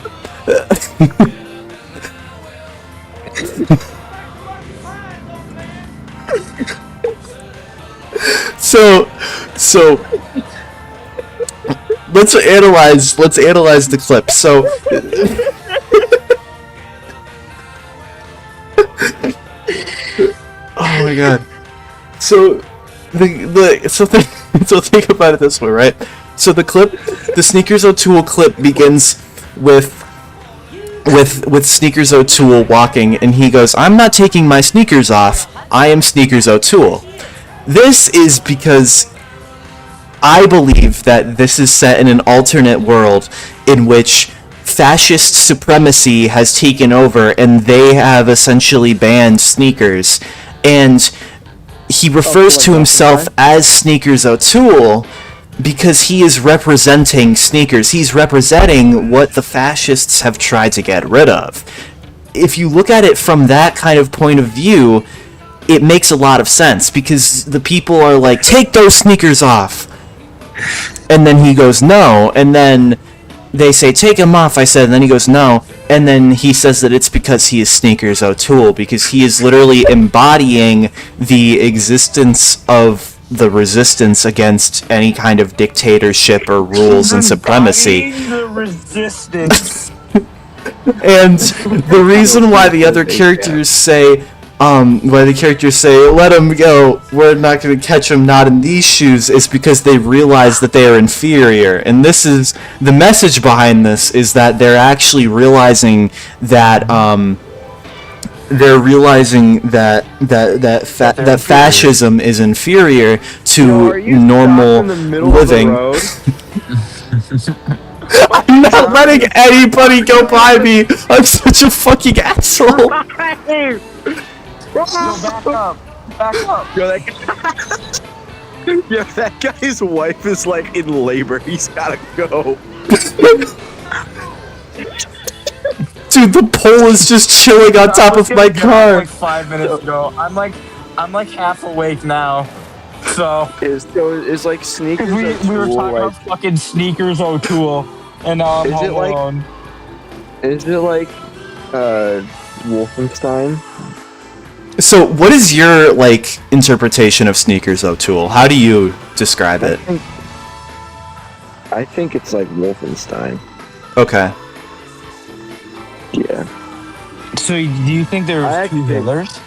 So let's analyze the clip. So oh my god. So so think about it this way, right? So the Sneakers O'Toole clip begins with Sneakers O'Toole walking, and he goes, "I'm not taking my sneakers off. I am Sneakers O'Toole." This is because I believe that this is set in an alternate world in which fascist supremacy has taken over and they have essentially banned sneakers. And he refers to himself as Sneakers O'Toole because he is representing sneakers. He's representing what the fascists have tried to get rid of. If you look at it from that kind of point of view, it makes a lot of sense because the people are like, take those sneakers off. And then he goes, no. And then they say, take him off, I said. And then he goes, no. And then he says that it's because he is Sneakers O'Toole, because he is literally embodying the existence of the resistance against any kind of dictatorship or rules and supremacy. The resistance. And the reason why the other characters say, let him go, we're not going to catch him not in these shoes, is because they realize that they are inferior. And this is, the message behind this is that they're actually realizing that, that fascism is inferior to normal living. I'm not letting anybody go by me. I'm such a fucking asshole. No, back up. Back up. Yo, that guy's wife is like in labor. He's gotta go. Dude, the pole is just chilling on top of my car. Like 5 minutes ago. I'm like half awake now. So is like Sneakers we were O'Toole, talking about fucking Sneakers O'Toole, and now I'm home alone. Is it like Wolfenstein? So, what is your, like, interpretation of Sneakers O'Toole? How do you describe it? I think it's like Wolfenstein. Okay. Yeah. So, do you think there's two Hitlers?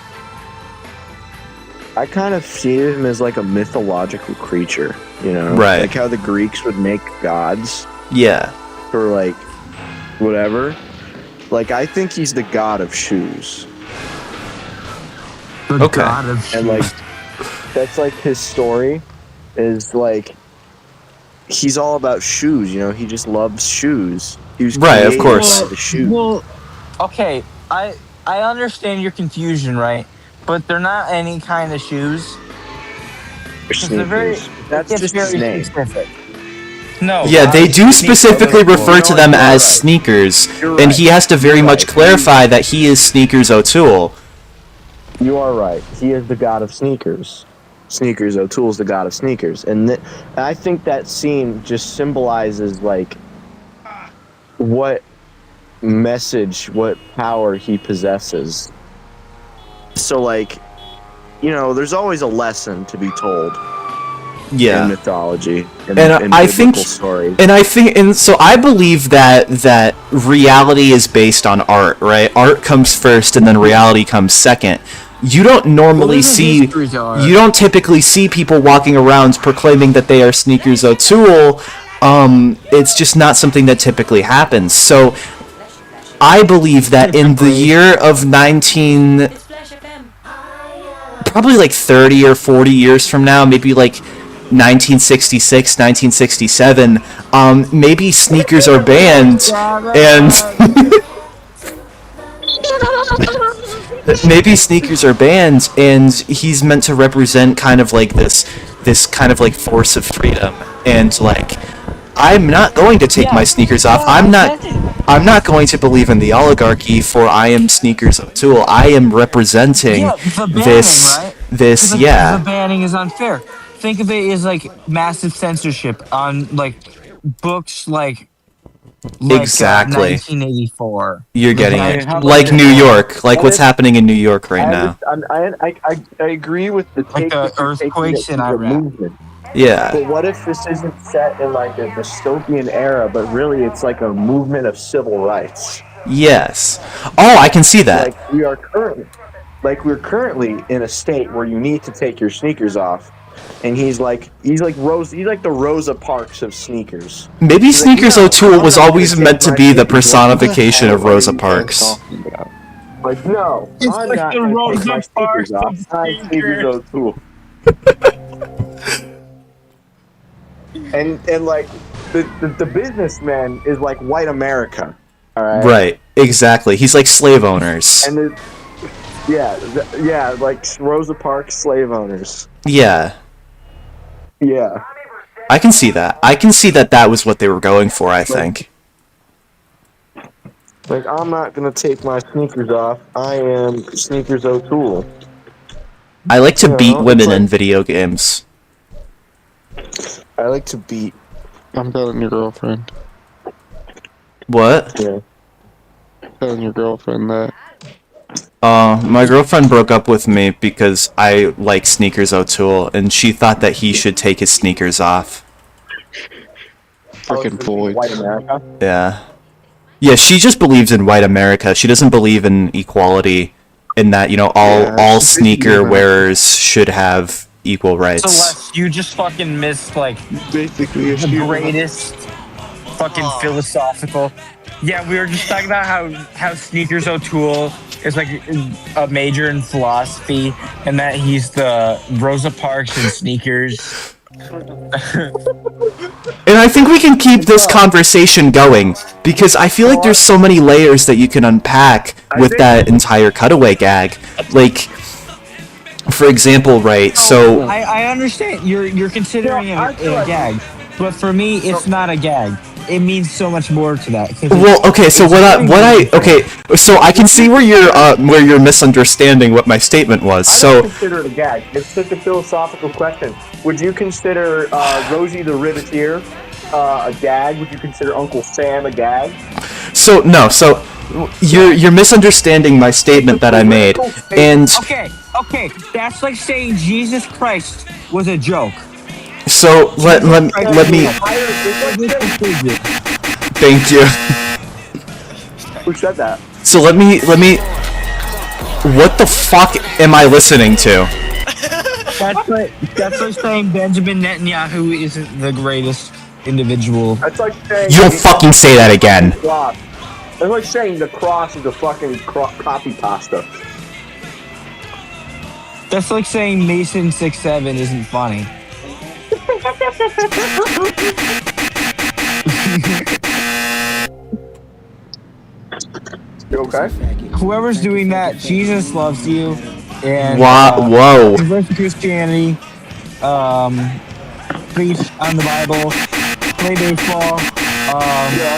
I kind of see him as like a mythological creature, you know? Right. Like how the Greeks would make gods. Yeah. For like, whatever. Like, I think he's the god of shoes. The god of shoes. And like, that's like his story is like, he's all about shoes, you know? He just loves shoes. He was right, of created course. by the shoes. Well, okay, I understand your confusion, right? But they're not any kind of shoes. They're very, That's just his very name. specific. No. Yeah, they do specifically refer to them as sneakers, and he has to very much clarify that he is Sneakers O'Toole. You are right. He is the god of sneakers. Sneakers O'Toole is the god of sneakers. And I think that scene just symbolizes, like, what message, what power he possesses. So, like, you know, there's always a lesson to be told. Yeah. In mythology. And in I think, stories. and so I believe that reality is based on art, right? Art comes first, and then reality comes second. You don't normally you don't typically see people walking around proclaiming that they are Sneakers O'Toole It's just not something that typically happens. So I believe that in the year of probably like 30 or 40 years from now, maybe like 1966, 1967, maybe sneakers are banned, and maybe sneakers are banned, and he's meant to represent kind of like this kind of like force of freedom, and like, I'm not going to take my sneakers off. I'm not going to believe in the oligarchy, for I am Sneakers O'Toole. I am representing the banning, this right? this The banning is unfair. Think of it as like massive censorship on like books like Exactly. 1984. You're getting it. Like New York, like what's happening in New York right now. I agree with the take the earthquakes in Iraq. movement. Yeah. But what if this isn't set in like a dystopian era, but really it's like a movement of civil rights? Yes. Oh, I can see that. Like we're currently in a state where you need to take your sneakers off, and he's like the Rosa Parks of sneakers. Maybe He's Sneakers like, O'Toole was I'm not always gonna meant take to my be the sneakers off. personification of Rosa Parks. Like, no, I'm not going to take my sneakers off. I'm Sneakers O'Toole. and like the businessman is like white America, all right? Right. Exactly. He's like slave owners. And like Rosa Parks slave owners. Yeah. Yeah. I can see that. I can see that that was what they were going for, I think. Like, I'm not gonna take my sneakers off. I am Sneakers O'Toole. I like to beat women like, in video games. I like to beat. I'm telling your girlfriend. What? Yeah. Telling your girlfriend that. My girlfriend broke up with me because I like Sneakers O'Toole, and she thought that he should take his sneakers off. Freaking boy. White America? Yeah. Yeah, she just believes in white America. She doesn't believe in equality, in that, you know, all sneaker wearers should have equal rights. Celeste, you just fucking missed like basically the greatest fucking philosophical. Yeah, we were just talking about how Sneakers O'Toole is like a major in philosophy, and that he's the Rosa Parks and sneakers. And I think we can keep this conversation going, because I feel like there's so many layers that you can unpack with that entire cutaway gag. Like, for example, right, so... I understand. You're considering it a gag, but for me, it's not a gag. It means so much more to that. Well, okay, so so I can see where you're misunderstanding what my statement was. I don't consider it a gag. It's such a philosophical question. Would you consider Rosie the Riveteer a gag? Would you consider Uncle Sam a gag? So no, so you're misunderstanding my statement that I made, and okay, that's like saying Jesus Christ was a joke. So let me. Thank you. Who said that? So let me. What the fuck am I listening to? That's like saying Benjamin Netanyahu isn't the greatest individual. That's like saying You don't fucking say that again. That's like saying the cross is a fucking copy pasta. That's like saying Mason 6'7" isn't funny. You okay? Whoever's doing that, Jesus loves you. And whoa. Convert to Christianity. Preach on the Bible. Play baseball.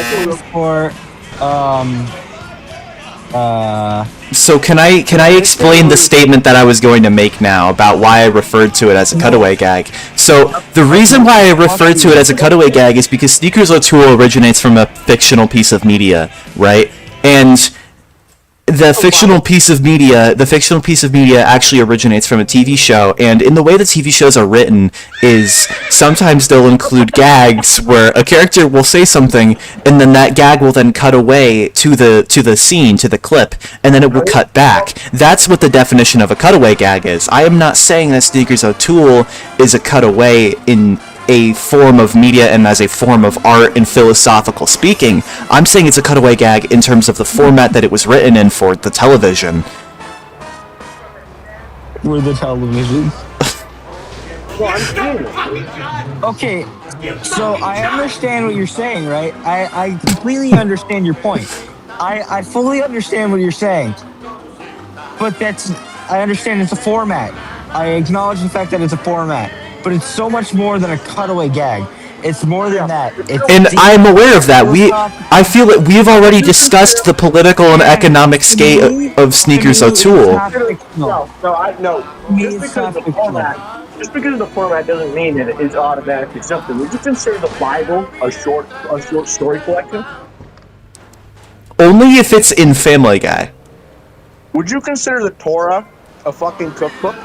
Play sport. So can I explain the statement that I was going to make now about why I referred to it as a cutaway gag? So the reason why I referred to it as a cutaway gag is because Sneakers O'Toole originates from a fictional piece of media, right? And the fictional piece of media actually originates from a TV show, and in the way the TV shows are written is sometimes they'll include gags where a character will say something, and then that gag will then cut away to the scene, to the clip, and then it will cut back. That's what the definition of a cutaway gag is. I am not saying that Sneakers O'Toole is a cutaway in a form of media and as a form of art and philosophical speaking. I'm saying it's a cutaway gag in terms of the format that it was written in for the television. For the television. Well, I'm saying it. Okay, so I understand what you're saying, right? I completely understand your point. I fully understand what you're saying. But I understand it's a format. I acknowledge the fact that it's a format. But it's so much more than a cutaway gag. It's more than that. And I'm aware of that. I feel that we've already discussed the political and economic state of Sneakers O'Toole. No. Just because of the format doesn't mean that it's automatically something. Would you consider the Bible a short story collection? Only if it's in Family Guy. Would you consider the Torah a fucking cookbook?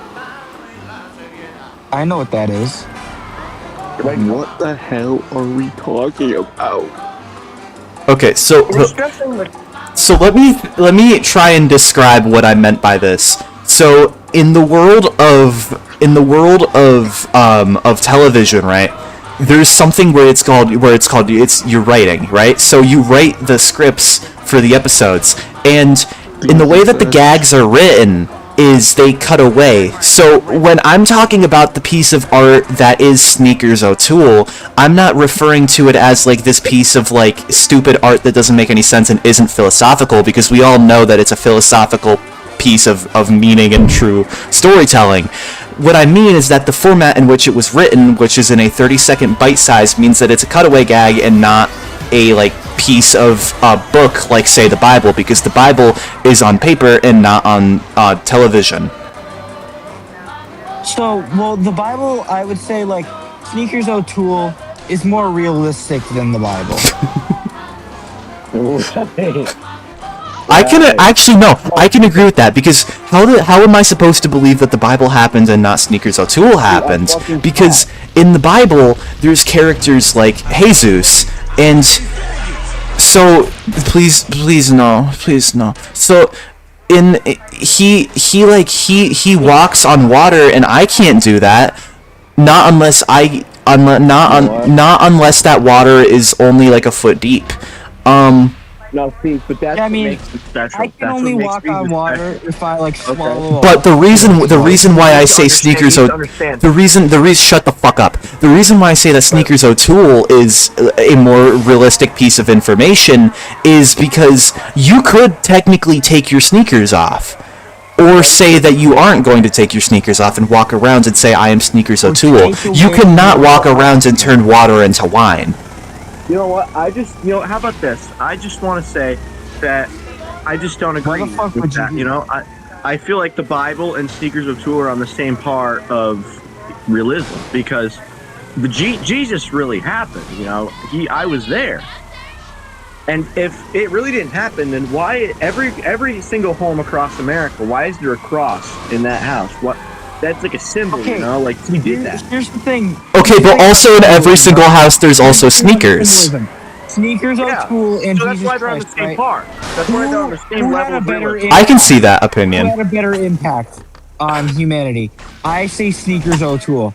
I know what that is. What the hell are we talking about? Okay, so let me try and describe what I meant by this. So in the world of television, right? There's something where it's you're writing, right? So you write the scripts for the episodes, and in the way that the gags are written is they cut away. So when I'm talking about the piece of art that is Sneakers O'Toole, I'm not referring to it as like this piece of like stupid art that doesn't make any sense and isn't philosophical, because we all know that it's a philosophical piece of meaning and true storytelling. What I mean is that the format in which it was written, which is in a 30-second bite size, means that it's a cutaway gag and not a like piece of book like, say, the Bible, because the Bible is on paper and not on television. So, well, the Bible, I would say, like, Sneakers O'Toole is more realistic than the Bible. I can agree with that, because how am I supposed to believe that the Bible happened and not Sneakers O'Toole happened? Because in the Bible, there's characters like Jesus, and so please no. So he walks on water, and I can't do that. Not unless that water is only like a foot deep. No, see, but that's what makes it special. I can only walk on water if I like swallow. But the reason why I say Sneakers O'Toole, shut the fuck up. The reason why I say that Sneakers O'Toole is a more realistic piece of information is because you could technically take your sneakers off, or say that you aren't going to take your sneakers off and walk around and say I am Sneakers O'Toole. You cannot walk around and turn water into wine. You know what? How about this? I just want to say that I just don't agree with that. I feel like the Bible and Sneakers O'Toole are on the same part of realism, because Jesus really happened. I was there. And if it really didn't happen, then why every single home across America, why is there a cross in that house? What? That's like a symbol, like he did that. Here's the thing. Okay, but also in every single house, there's also sneakers. Sneakers O'Toole and so that's Jesus why they're on the Christ, same right? part. That's why they're on the same level of realism. I can see that opinion. Who had a better impact on humanity? I say Sneakers O'Toole.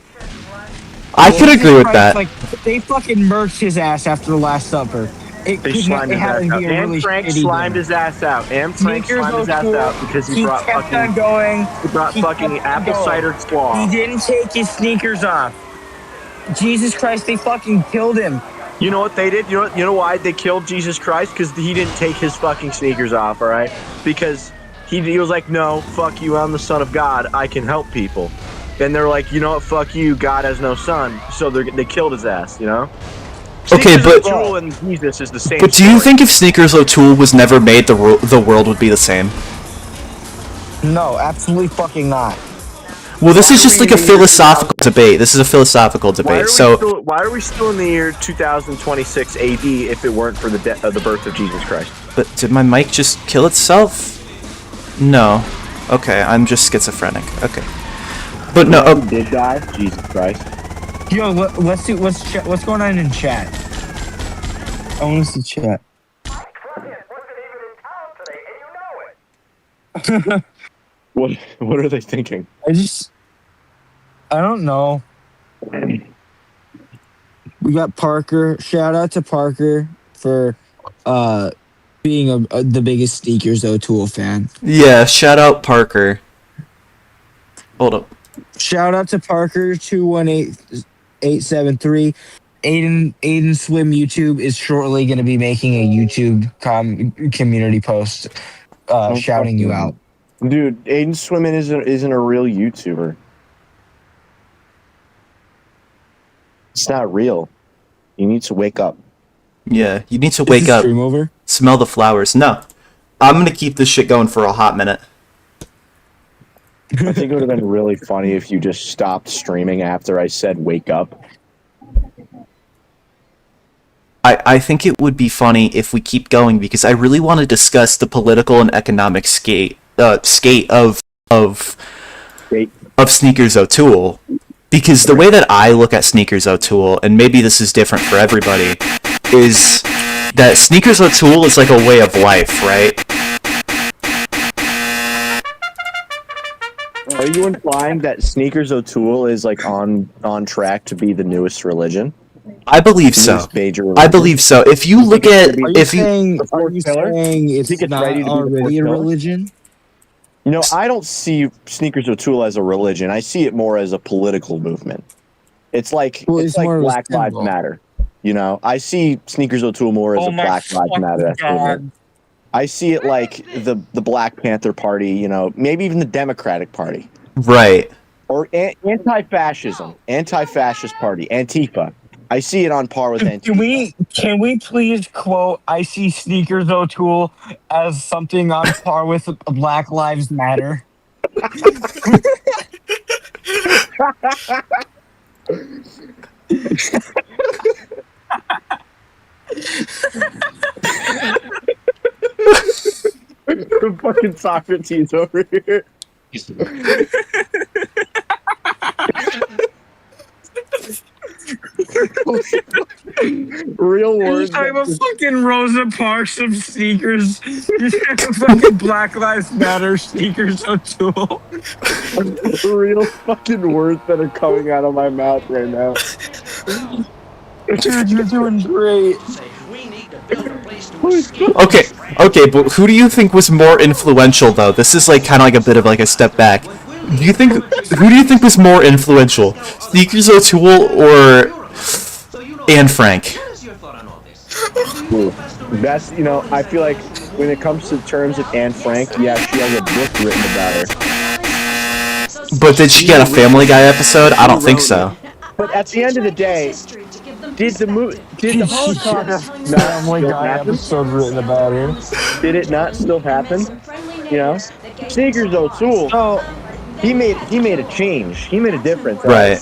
I could agree with that. Like, they fucking murked his ass after the Last Supper. They slimed his ass out. And Frank slimed his ass out. Because he brought fucking apple cider squaw. He didn't take his sneakers off. Jesus Christ, they fucking killed him. You know what they did? You know why they killed Jesus Christ? Because he didn't take his fucking sneakers off, alright? Because he was like, no, fuck you, I'm the son of God, I can help people. And they're like, you know what, fuck you, God has no son. So they killed his ass, Okay, but O'Toole and Jesus is the same. But do you think if Sneakers O'Toole was never made, the world would be the same? No, absolutely fucking not. Well, this is just like a philosophical debate. This is a philosophical debate. Why are we still in the year 2026 AD if it weren't for the birth of Jesus Christ? But did my mic just kill itself? No. Okay, I'm just schizophrenic. Okay. But no. Who did die? Jesus Christ. Yo, let's see what's going on in chat. I want to see chat. What are they thinking? I don't know. We got Parker. Shout out to Parker for uh being the biggest Sneakers O'Toole fan. Yeah, shout out Parker. Hold up. Shout out to Parker 218873. Aiden Swim YouTube is shortly going to be making a YouTube community post shouting you out. Dude, Aiden Swimming isn't a real YouTuber. It's not real. You need to wake up. Yeah, you need to wake up. Stream over? Smell the flowers. No. I'm gonna keep this shit going for a hot minute. I think it would have been really funny if you just stopped streaming after I said wake up. I think it would be funny if we keep going because I really want to discuss the political and economic skate of Sneakers O'Toole. Because the way that I look at Sneakers O'Toole, and maybe this is different for everybody, is that Sneakers O'Toole is like a way of life, right? Are you implying that Sneakers O'Toole is like on track to be the newest religion? I believe so. I believe so. If you look at, are you saying it's not already a religion? You know, I don't see Sneakers O'Toole as a religion. I see it more as a political movement. It's like Black Lives Matter. You know, I see Sneakers O'Toole more as a Black Lives Matter movement. I see it like the Black Panther Party. You know, maybe even the Democratic Party. Right. Or anti-fascism, anti-fascist party, Antifa. I see it on par with Antifa. Can we please quote I see Sneakers O'Toole as something on par with Black Lives Matter? The fucking Socrates over here. Real words. I'm a fucking Rosa Parks of sneakers. Fucking Black Lives Matter Sneakers O'Toole. Real fucking words that are coming out of my mouth right now. Dude, you're doing great. Okay, but who do you think was more influential though? This is like kind of like a bit of like a step back. Who do you think was more influential? Sneakers O'Toole or Anne Frank? Ooh, that's, you know, I feel like when it comes to terms of Anne Frank, yeah, she has a book written about her. But did she get a Family Guy episode? I don't think so. But at the end of the day, did the Holocaust Family Guy episode written about her? Did it not still happen? You know, Sneakers O'Toole. So he made a change. He made a difference. Right.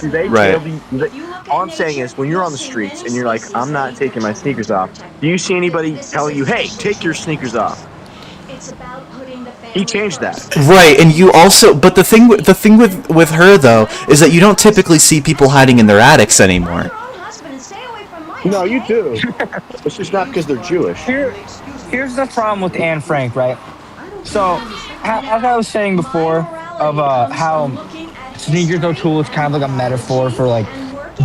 All I'm saying is, when you're on the streets and you're like, I'm not taking my sneakers off, do you see anybody telling you, hey, take your sneakers off? He changed that. Right, and you also, but the thing with her though is that you don't typically see people hiding in their attics anymore. No, you do. It's just not because they're Jewish. Here's the problem with Anne Frank, right? So, as I was saying before, of how Sneakers O'Toole is kind of like a metaphor for like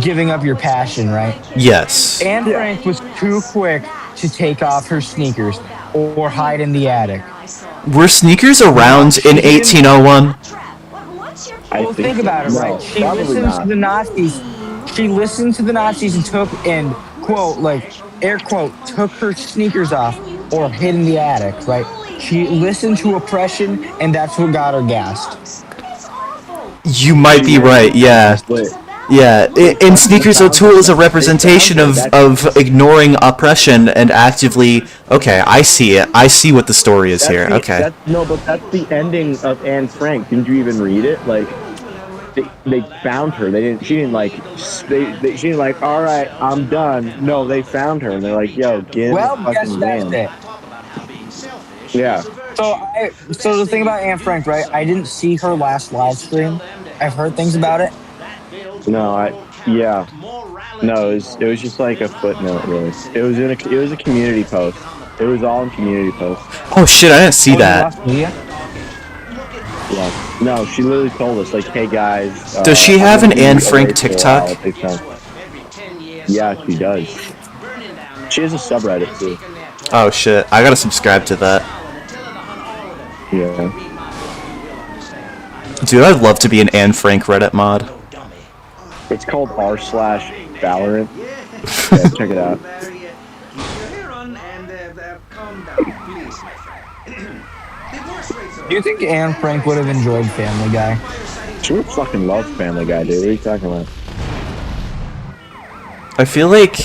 giving up your passion, right? Yes. Anne Frank was too quick to take off her sneakers or hide in the attic. Were sneakers around in 1801? Well, think about it, right? She listened to the Nazis. She listened to the Nazis and took, and quote, like, air quote, took her sneakers off or hid in the attic, right? She listened to oppression, and that's what got her gassed. You might be right, yeah. Yeah, and Sneakers O'Toole is a representation of ignoring oppression and actively, okay, I see it. I see what the story is here. Okay. But that's the ending of Anne Frank. Didn't you even read it? Like, they found her. She didn't like, all right, I'm done. No, they found her, and they're like, yo, get in the fucking van. Yeah. So the thing about Anne Frank, right? I didn't see her last live stream. I've heard things about it. No, No, it was just like a footnote, really. It was a community post. It was all in community posts. Oh shit, I didn't see that. Yeah. No, she literally told us, like, hey guys. Does she have an Anne Frank TikTok? Yeah, she does. She has a subreddit too. Oh shit, I gotta subscribe to that. Yeah. Dude, I'd love to be an Anne Frank Reddit mod. It's called r/Valorant. Yeah, check it out. Do you think Anne Frank would have enjoyed Family Guy? She would fucking love Family Guy, dude. What are you talking about? I feel like...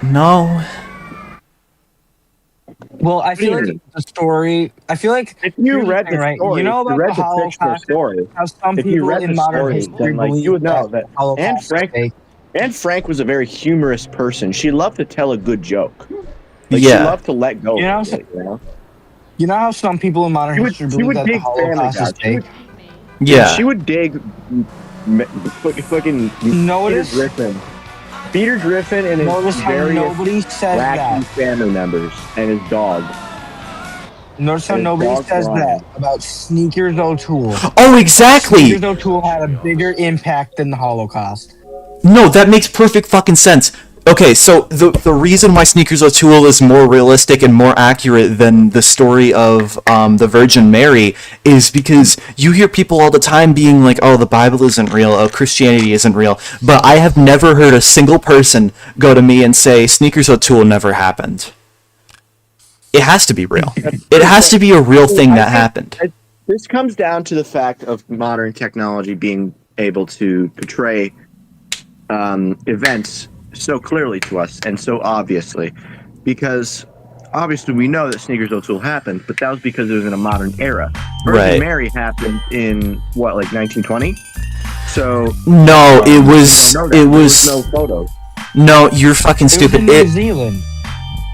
No. Well, I feel like the story. I feel like if you read the right, story, you know about the Holocaust story. How some If you people read in the modern story, history then like believe you would know that Holocaust is fake. Anne Frank was a very humorous person. She loved to tell a good joke. Like, Yeah. She loved to let go. You know, of it, you know? You know how some people in modern history believe that the Holocaust is fake? Yeah. She would dig fucking Notice- Peter Griffin. Peter Griffin and his Notice how various nobody says wacky that. family members and his dog. Notice how His nobody dog says Brian. that about Sneakers O'Toole. Oh, exactly! Sneakers O'Toole had a bigger impact than the Holocaust. No, that makes perfect fucking sense. Okay, so the reason why Sneakers O'Toole is more realistic and more accurate than the story of the Virgin Mary is because you hear people all the time being like, oh, the Bible isn't real, oh, Christianity isn't real, but I have never heard a single person go to me and say Sneakers O'Toole never happened. It has to be real. It has to be a real thing that happened. This comes down to the fact of modern technology being able to portray events so clearly to us and so obviously, because obviously we know that Sneakers O'Toole happened, but that was because it was in a modern era. Virgin Right. Mary happened in what, like 1920? So No, it was there was no photos. No, you're fucking stupid. New Zealand.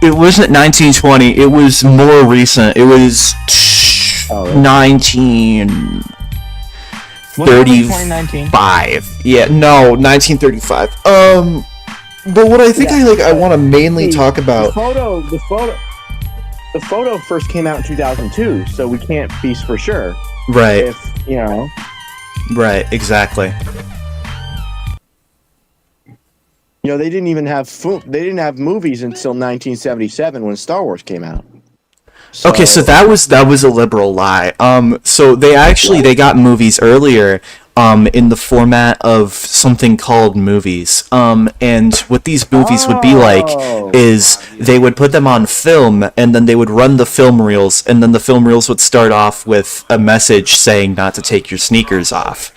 It wasn't 1920. It was more recent. It was 1935. Yeah, no, 1935. But what I think I want to mainly talk about. The photo first came out in 2002, so we can't be for sure. Right. If you know. Right. Exactly. You know, they didn't even have they didn't have movies until 1977 when Star Wars came out. Okay, so that was a liberal lie. So they got movies earlier, in the format of something called movies. And what these movies would be like is they would put them on film, and then they would run the film reels, and then the film reels would start off with a message saying not to take your sneakers off.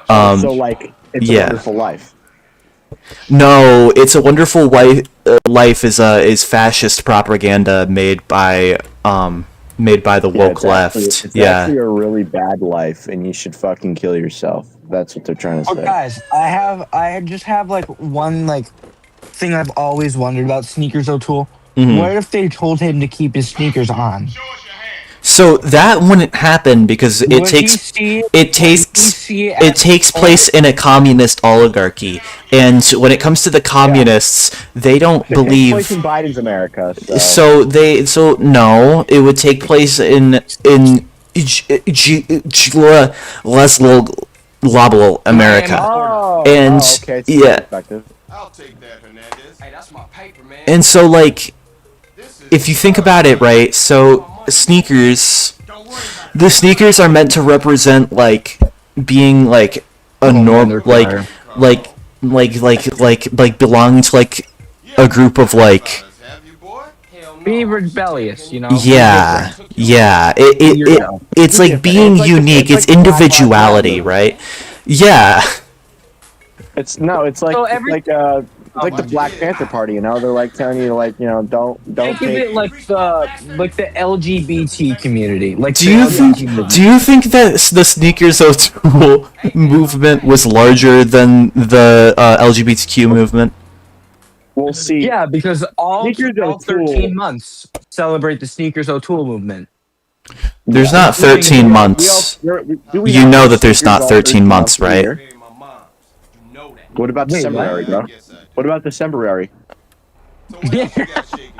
So like, It's a Wonderful Life. No, It's a Wonderful Life is fascist propaganda made by the woke left. It's actually a really bad life, and you should fucking kill yourself. That's what they're trying to say. Guys, I just have like one thing I've always wondered about Sneakers O'Toole. Mhm. What if they told him to keep his sneakers on? So that wouldn't happen because it takes place in a communist oligarchy, and when it comes to the communists, they don't It believe. takes place in Biden's America. So no, it would take place in Leslo Lobel America, and okay, it's yeah, I'll take that, Hernandez. Hey, that's my paper, man. and so like, if you think about it, right? So the sneakers are meant to represent like being like a norm, like belonging to like a group of like. Be rebellious, you know. Yeah. It's like being unique. It's individuality, right? Yeah. It's like the Black Panther Party. You know, they're like telling you like don't Think of it like the LGBT community. Like Do you think that the Sneakers O'Toole movement was larger than the LGBTQ movement? We'll see. Yeah, because all 13 months celebrate the Sneakers O'Toole movement. There's not 13 months. You know that there's not 13 months, right? What about Decemberary, bro? What about Decemberary?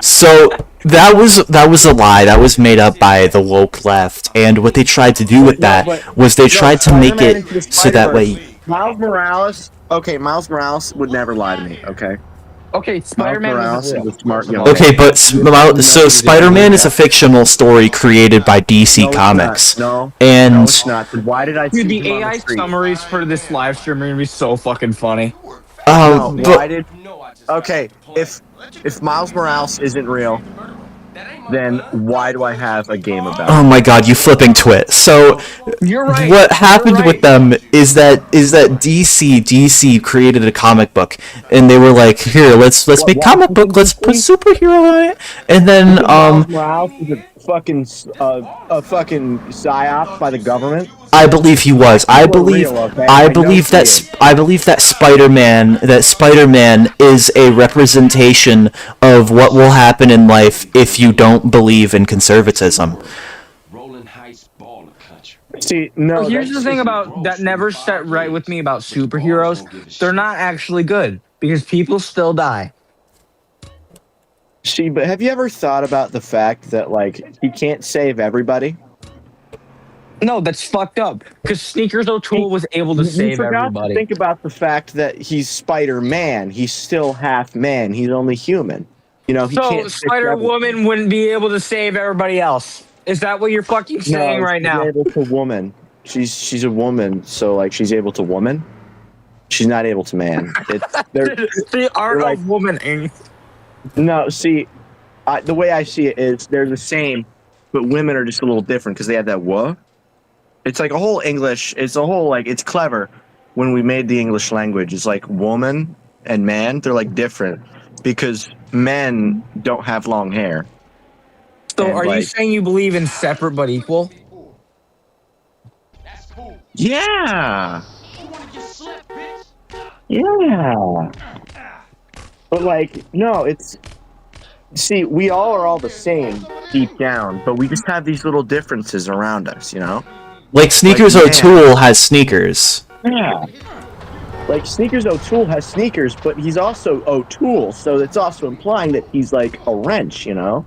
So that was a lie. That was made up by the woke left, and what they tried to do with that was they tried to make it so that way Miles Morales. Okay, Miles Morales would never lie to me. Okay. Okay, Spider-Man Morales was is real. a smart young Okay, man. but so Spider-Man is a fictional story created by DC No, it's Comics, not. No, and it's not. Why did I Dude, see the him on the AI street? summaries for this live stream are gonna be so fucking funny. No, but why did? Okay, if Miles Morales isn't real, then why do I have a game about oh it? my god, you flipping twit. So You're right. what happened You're with right. them is that DC created a comic book, and they were like, here, let's make comic book, let's put superhero in it, and then Miles Morales is a fucking psyop by the government. I believe he was. I believe that Spider-Man is a representation of what will happen in life if you don't believe in conservatism. See, no. Well, here's the thing about that never set right with me about superheroes. They're not actually good because people still die. See, but have you ever thought about the fact that like he can't save everybody? No, that's fucked up. Because Sneakers O'Toole was able to save You forgot everybody. to think about the fact that he's Spider-Man. He's still half man. He's only human. You know, he So can't. Spider-Woman wouldn't be able to save everybody else. Is that what you're fucking saying right now? She's able to woman. She's a woman, so like she's able to woman. She's not able to man. The art of womaning. No, see, the way I see it is they're the same, but women are just a little different because they have that "wha." It's like a whole English. It's a whole like it's clever when we made the English language. It's like woman and man. They're like different because men don't have long hair. So And, are you like, saying you believe in separate but equal? Yeah. Yeah. But like, no, it's see, we all are all the same deep down, but we just have these little differences around us, you know? Like Sneakers O'Toole has sneakers. Yeah. Like Sneakers O'Toole has sneakers, but he's also O'Toole, so it's also implying that he's like a wrench, you know?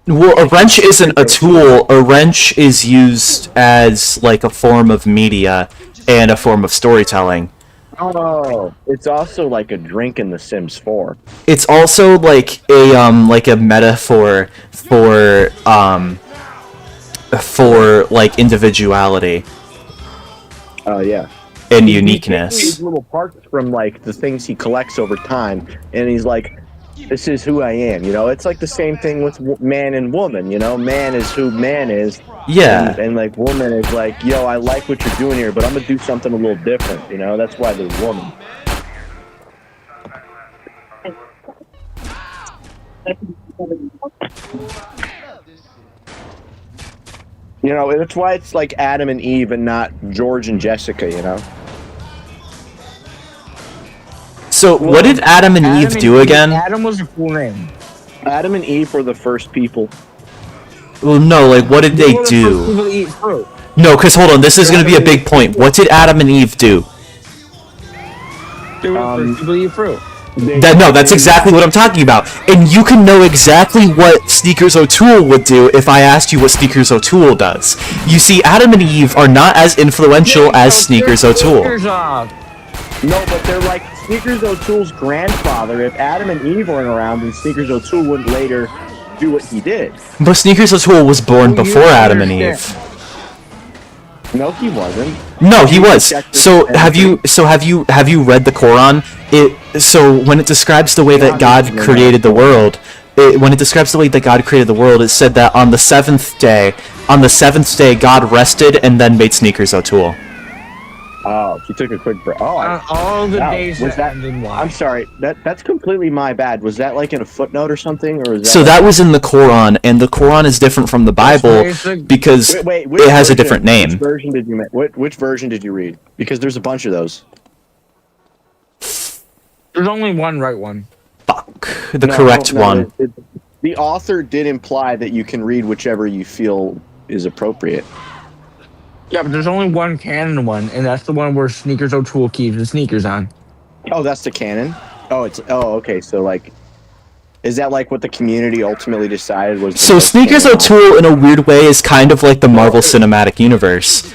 Well, a wrench isn't a tool. A wrench is used as like a form of media and a form of storytelling. Oh, it's also like a drink in The Sims 4. It's also like a metaphor for like individuality. Oh yeah. And He takes uniqueness. these little parts from like the things he collects over time, and he's like, "This is who I am." You know, it's like the same thing with man and woman. You know, man is who man is. Yeah. And like woman is like, "Yo, I like what you're doing here, but I'm gonna do something a little different." You know, that's why there's woman. You know, that's why it's like Adam and Eve and not George and Jessica. You know. So, what did Adam and Eve do again? Adam was a cool name. Adam and Eve were the first people. Well, no, like, what did they were the do? first people to eat fruit. No, because hold on, this is going to be a big point. What did Adam and Eve do? They were the first people to eat fruit. That's exactly what I'm talking about. And you can know exactly what Sneakers O'Toole would do if I asked you what Sneakers O'Toole does. You see, Adam and Eve are not as influential as Sneakers O'Toole. No, but they're like Sneakers O'Toole's grandfather. If Adam and Eve weren't around, then Sneakers O'Toole wouldn't later do what he did. But Sneakers O'Toole was born before Adam and Eve. No, he wasn't. No, he was. So have you read the Quran? So when it describes the way that God created the world, it said that on the seventh day, God rested and then made Sneakers O'Toole. Oh, he took a quick break. Oh, all the days was that? I'm sorry. That's completely my bad. Was that like in a footnote or something, or was that? So that was in the Quran, and the Quran is different from the Bible because it has a different name. Which version did you which version did you read? Because there's a bunch of those. There's only one right one. The correct one. The author did imply that you can read whichever you feel is appropriate. Yeah, but there's only one canon one, and that's the one where Sneakers O'Toole keeps his sneakers on. Oh, that's the canon? Okay, so like, is that like what the community ultimately decided was? So Sneakers O'Toole, in a weird way, is kind of like the Marvel Cinematic Universe.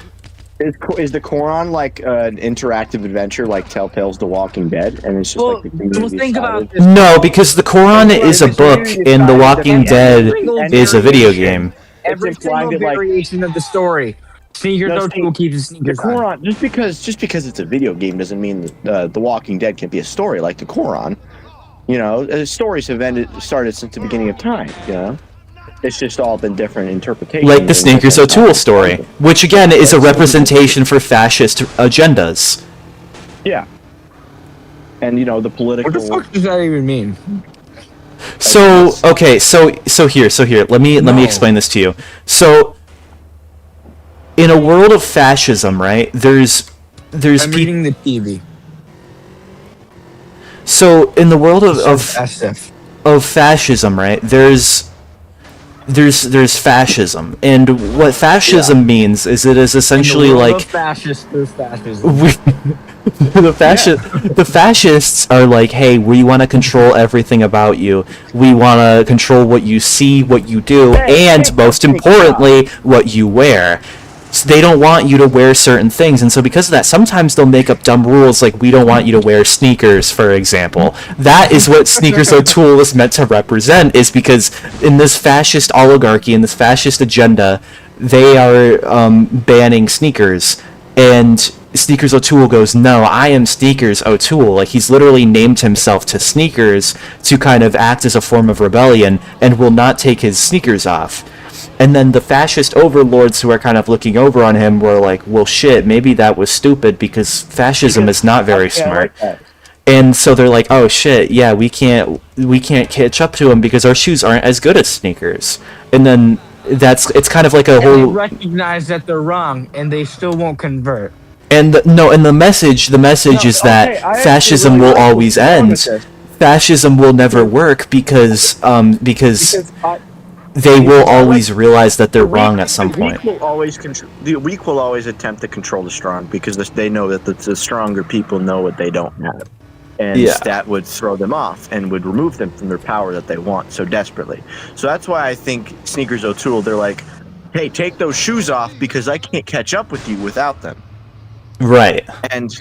Is the Quran like an interactive adventure like Telltale's The Walking Dead, and it's just like the community think about decided- this. No, because the Quran is a book, and The Walking Dead is a video game. Every It's implied single that, like- variation of the story. Sneakers No, O'Toole keeps his The sneakers on. Quran, just because it's a video game doesn't mean The Walking Dead can be a story like the Quran. You know, stories have started since the beginning of time. You know, it's just all been different interpretations. Like the Sneakers O'Toole story, which again is a representation for fascist agendas. Yeah. And you know the political. What the fuck does that even mean? So okay, so here, let me explain this to you. So in a world of fascism, right? There's I'm reading the TV. So in the world of fascism, right? There's fascism, and what fascism means is it is essentially like fascist. There's fascism. The fascists are like, hey, we want to control everything about you. We want to control what you see, what you do, and most importantly, what you wear. So they don't want you to wear certain things, and so because of that, sometimes they'll make up dumb rules like we don't want you to wear sneakers, for example. That is what Sneakers O'Toole is meant to represent, is because in this fascist oligarchy, in this fascist agenda, they are banning sneakers, and Sneakers O'Toole goes, no, I am Sneakers O'Toole. Like, he's literally named himself to sneakers to kind of act as a form of rebellion, and will not take his sneakers off. And then the fascist overlords who are kind of looking over on him were like, well, shit, maybe that was stupid because fascism is not very smart. And so they're like, oh shit, yeah, we can't catch up to him because our shoes aren't as good as sneakers. And then it's kind of like a whole. They recognize that they're wrong, and they still won't convert. And the message is that fascism will always end. Fascism will never work because they will always realize that they're wrong at some point. The weak will always attempt to control the strong because they know that the stronger people know what they don't have. And that would throw them off and would remove them from their power that they want so desperately. So that's why I think Sneakers O'Toole, they're like, hey, take those shoes off because I can't catch up with you without them. Right. And,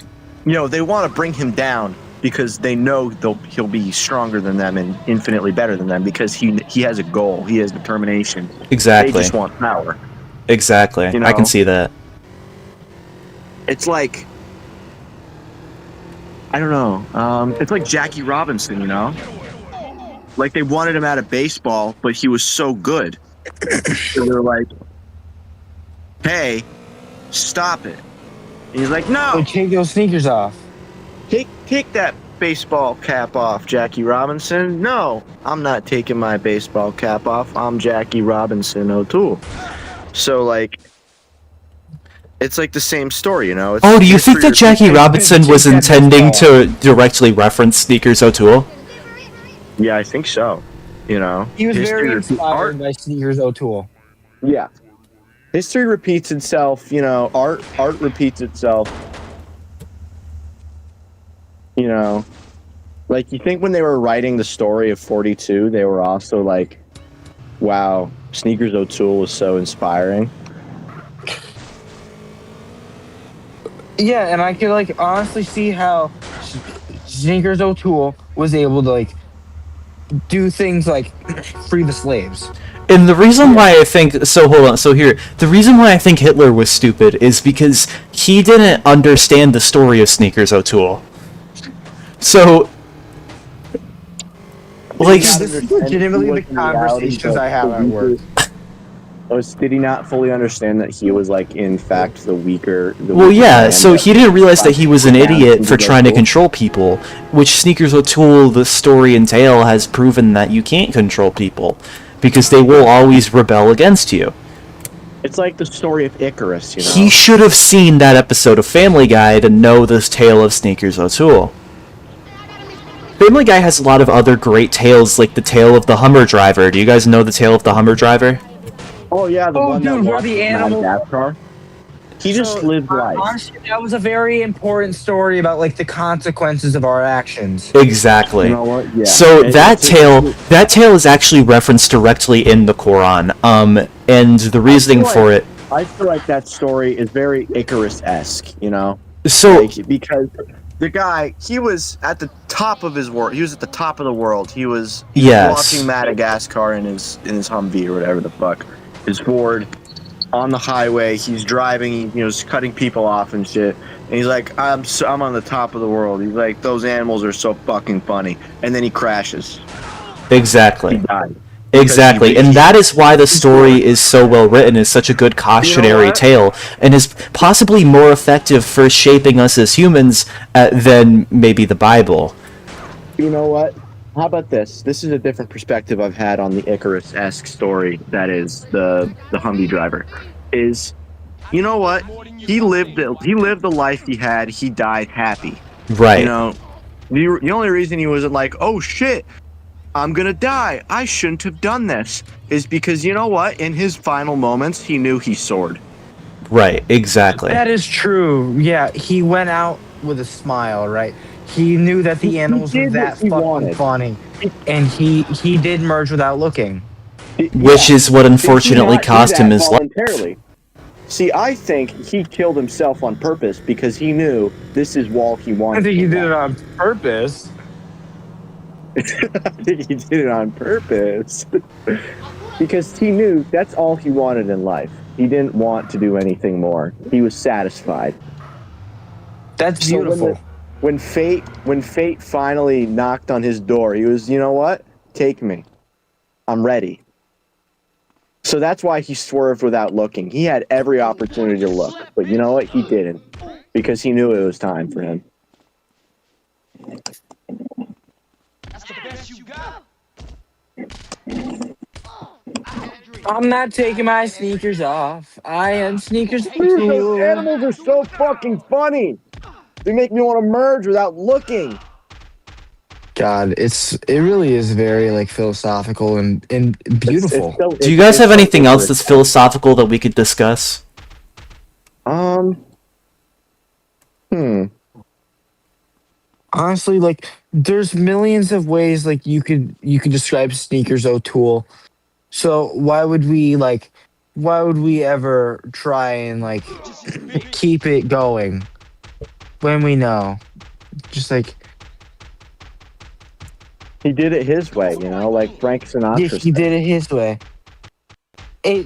you know, they want to bring him down because they know he'll be stronger than them and infinitely better than them because he has a goal. He has determination. Exactly. They just want power. Exactly. You know? I can see that. It's like, I don't know. It's like Jackie Robinson, you know? Like they wanted him out of baseball, but he was so good. So they're like, hey, stop it. And he's like, no. Take those sneakers off. Take that baseball cap off, Jackie Robinson. No, I'm not taking my baseball cap off. I'm Jackie Robinson O'Toole. So, like, it's like the same story, you know? Do you think that Jackie Robinson was intending to directly reference Sneakers O'Toole? Yeah, I think so. You know? He was very inspired by Sneakers O'Toole. Yeah. History repeats itself, you know, art repeats itself. You know, like you think when they were writing the story of 42, they were also like, wow, Sneakers O'Toole is so inspiring. Yeah, and I could like honestly see how Sneakers O'Toole was able to like do things like free the slaves. And the reason why I think the reason why I think Hitler was stupid is because he didn't understand the story of Sneakers O'Toole. So, like, this is legitimately the conversations I have at work. Did he not fully understand that he was, like, in fact, the weaker... Well, yeah, so he didn't realize that he was an idiot for trying to control people, which Sneakers O'Toole, the story and tale, has proven that you can't control people, because they will always rebel against you. It's like the story of Icarus, you know? He should have seen that episode of Family Guy to know this tale of Sneakers O'Toole. Family Guy has a lot of other great tales, like the tale of the Hummer driver. Do you guys know the tale of the Hummer driver? Oh yeah, the one that where the animal car. He just lived life. Honestly, that was a very important story about like the consequences of our actions. Exactly. You know what? Yeah. So that tale is actually referenced directly in the Quran. And the reasoning for it. I feel like that story is very Icarus-esque, you know? So Like, because the guy, he was at the top of his world. He was at the top of the world. He was watching Madagascar in his Humvee or whatever the fuck, his Ford, on the highway. He's driving, he's cutting people off and shit. And he's like, I'm on the top of the world. He's like, those animals are so fucking funny. And then he crashes. Exactly. He died. Exactly, and that is why the story is so well written. Is such a good cautionary tale, and is possibly more effective for shaping us as humans than maybe the Bible. You know what? How about this? This is a different perspective I've had on the Icarus-esque story. That is the Humvee driver. Is, you know what? He lived the life he had. He died happy. Right. You know, the only reason he wasn't like, oh shit, I'm gonna die, I shouldn't have done this, is because, you know what? In his final moments, he knew he soared. Right, exactly. That is true. Yeah, he went out with a smile, right? He knew that the animals were that fucking funny. And he did merge without looking. Which is what unfortunately cost him his life. Voluntarily. See, I think he killed himself on purpose because he knew this is all he wanted. I think he did it on purpose. I think he did it on purpose. Because he knew that's all he wanted in life. He didn't want to do anything more. He was satisfied. That's beautiful. So when fate finally knocked on his door, he was, you know what? Take me. I'm ready. So that's why he swerved without looking. He had every opportunity to look, but you know what? He didn't, because he knew it was time for him. That's the best you got. I'm not taking my sneakers off. I am sneakers. Dude, those animals are so fucking funny. They make me want to merge without looking. God, it really is very like philosophical and beautiful. Do you guys have anything else that's philosophical that we could discuss? Honestly, like there's millions of ways like you could describe Sneakers O'Toole. So why would we ever try and like keep it going when we know? Just like he did it his way, like Frank Sinatra. Yeah, he did it his way. Frank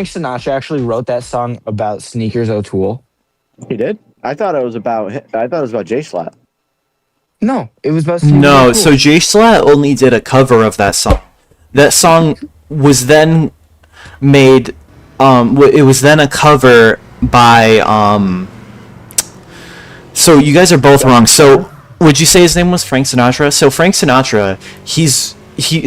Sinatra actually wrote that song about Sneakers O'Toole? He did? I thought it was about J Slap. No, it was about Sneakers No, O'Toole. so J Slat only did a cover of that song. That song was then made it was then a cover by so you guys are both wrong. So would you say his name was Frank Sinatra? So Frank Sinatra,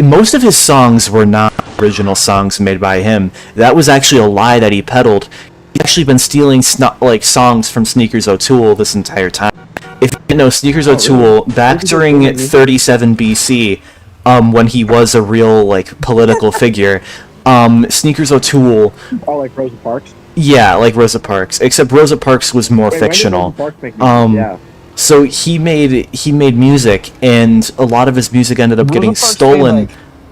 most of his songs were not original songs made by him. That was actually a lie that he peddled. He's actually been stealing songs from Sneakers O'Toole this entire time. If you know Sneakers O'Toole, back during 37 BC, when he was a real political figure, Sneakers O'Toole. Oh, like Rosa Parks? Yeah, like Rosa Parks. Except Rosa Parks was more fictional. Yeah. So he made music, and a lot of his music ended up getting stolen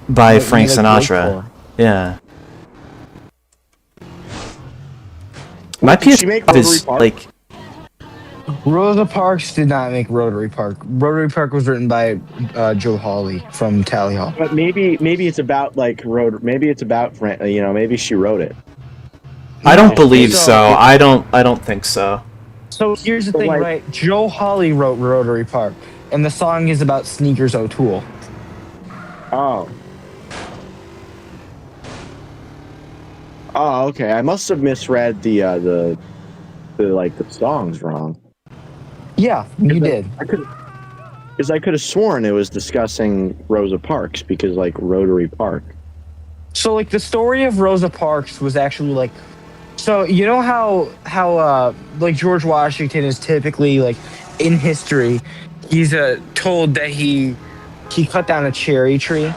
by Frank Sinatra. Yeah. My PS5 is like. Rosa Parks did not make Rotary Park. Rotary Park was written by Joe Hawley from Tally Hall. But maybe it's about maybe it's about maybe she wrote it. I don't believe so. I don't think so. So here's the thing, right? Joe Hawley wrote Rotary Park, and the song is about Sneakers O'Toole. Oh. Oh, okay. I must have misread the songs wrong. Yeah, you did. Because I could have sworn it was discussing Rosa Parks because Rotary Park. So the story of Rosa Parks was actually so you know how George Washington is typically in history, he's told that he cut down a cherry tree.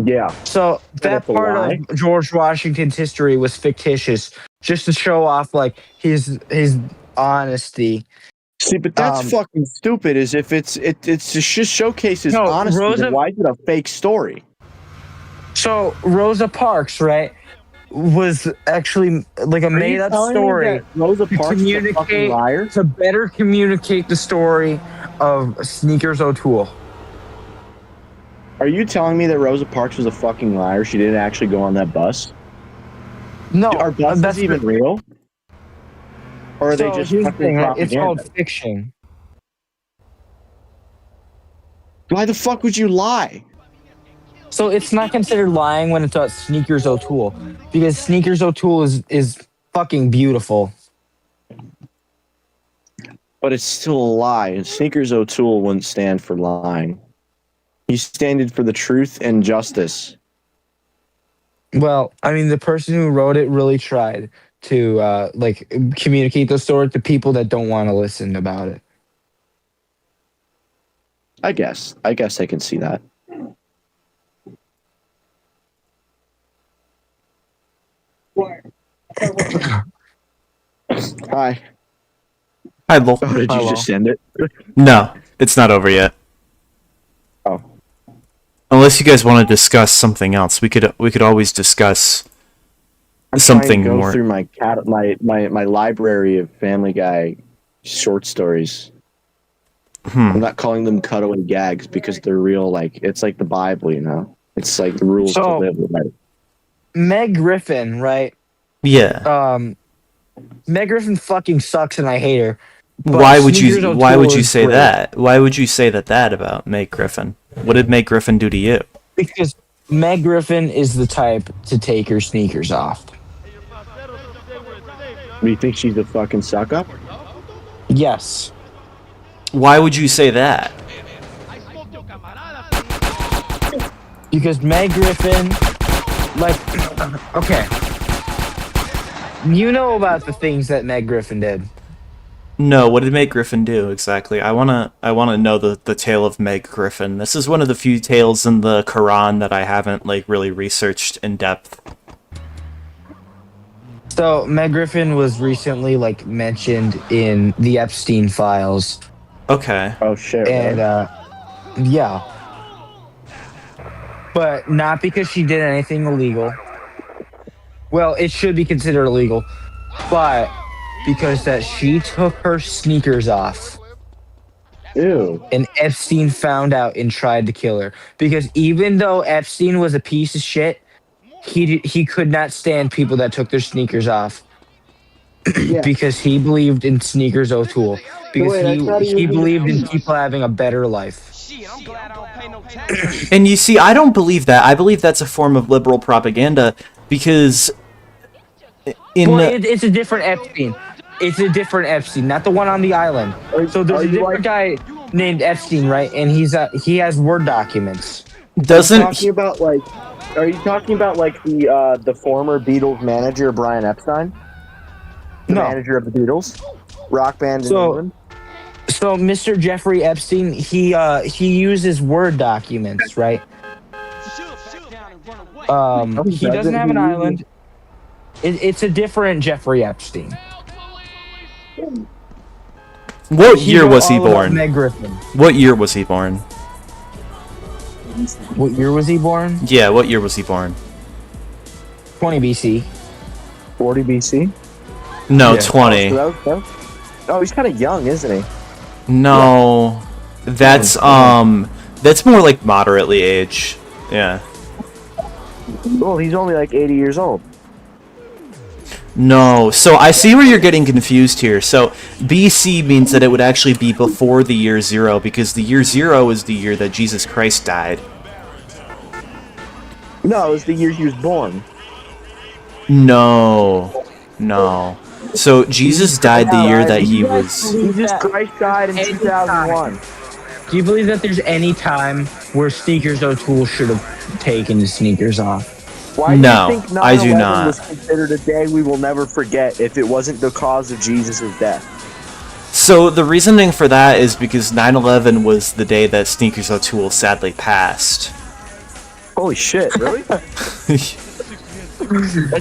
Yeah. So that part of George Washington's history was fictitious, just to show off his honesty. See, but that's fucking stupid. Is if it's just showcases honesty. Why is it a fake story? So Rosa Parks, right? was actually like a made-up story Rosa to Parks is a fucking liar? to better communicate the story of Sneakers O'Toole. Are you telling me that Rosa Parks was a fucking liar? She didn't actually go on that bus? No, Are buses that's even real? Or are they so just here's the fucking thing, right? propaganda? It's called fiction. Why the fuck would you lie? So it's not considered lying when it's about Sneakers O'Toole, because Sneakers O'Toole is fucking beautiful. But it's still a lie, and Sneakers O'Toole wouldn't stand for lying. He standed for the truth and justice. Well, I mean, the person who wrote it really tried to like communicate the story to people that don't want to listen about it. I guess I can see that. Hi. Hi, Lol. Oh, did you just send it? No, it's not over yet. Oh. Unless you guys want to discuss something else, we could always discuss I'm something trying to go more. through my library of Family Guy short stories. I'm not calling them cutaway gags because they're real. Like it's like the Bible, you know. It's like the rules to live life. Meg Griffin, right? Yeah. Meg Griffin fucking sucks, and I hate her. But Why would Sneakers you O'Toole is say great. that? Why would you say that about Meg Griffin? What did Meg Griffin do to you? Because Meg Griffin is the type to take her sneakers off. Do you think she's a fucking suck up? Yes. Why would you say that? Because Meg Griffin, like, okay, you know about the things that Meg Griffin did. No, what did Meg Griffin do exactly? I wanna know the tale of Meg Griffin. This is one of the few tales in the Quran that I haven't like really researched in depth. So Meg Griffin was recently like mentioned in the Epstein files. Okay. Oh shit. And yeah. But not because she did anything illegal. Well, it should be considered illegal, but because that she took her sneakers off. Ew. And Epstein found out and tried to kill her. Because even though Epstein was a piece of shit, he could not stand people that took their sneakers off. Because he believed in Sneakers O'Toole. Because he believed in people having a better life. And you see, I don't believe that. I believe that's a form of liberal propaganda because it's a different Epstein. It's a different Epstein, not the one on the island. So there's a different guy named Epstein, right? And he has Word documents. Are you talking about the former Beatles manager Brian Epstein? The manager of the Beatles? Rock band in England? So Mr. Jeffrey Epstein, he uses Word documents, right? He doesn't have an island. It's a different Jeffrey Epstein. What year was he born? Meg Griffin. What year was he born? What year was he born? Yeah, what year was he born? 20 BC. 40 BC? No, Yeah. 20. Oh, he's kind of young, isn't he? No, that's more like moderately age. Yeah. Well, he's only like 80 years old. No, so I see where you're getting confused here. So BC means that it would actually be before the year 0 because the year 0 is the year that Jesus Christ died. No, it was the year he was born. No. So Jesus died the year that he was... Jesus Christ died in 2001. Do you believe that there's any time where Sneakers O'Toole should have taken his sneakers off? Why No, do you think I do 9/11 not. was considered a day we will never forget if it wasn't the cause of Jesus' death? So the reasoning for that is because 9/11 was the day that Sneakers O'Toole sadly passed. Holy shit, really? I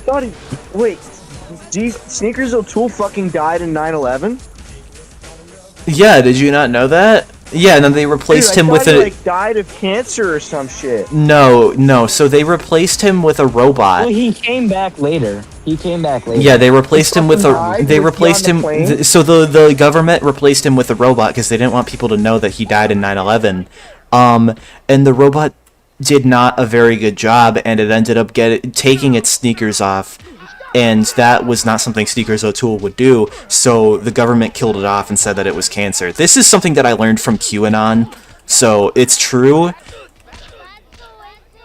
thought he... Wait, Sneakers O'Toole fucking died in 9/11? Yeah, did you not know that? Yeah, and then they replaced him with a... a... like, died of cancer or some shit. No, so they replaced him with a robot. Well, he came back later. Yeah, they replaced him with a... They replaced him... So the government replaced him with a robot because they didn't want people to know that he died in 9/11. And the robot did not a very good job, and it ended up taking its sneakers off, and that was not something Sneakers O'Toole would do, so the government killed it off and said that it was cancer. This is something that I learned from QAnon, so it's true.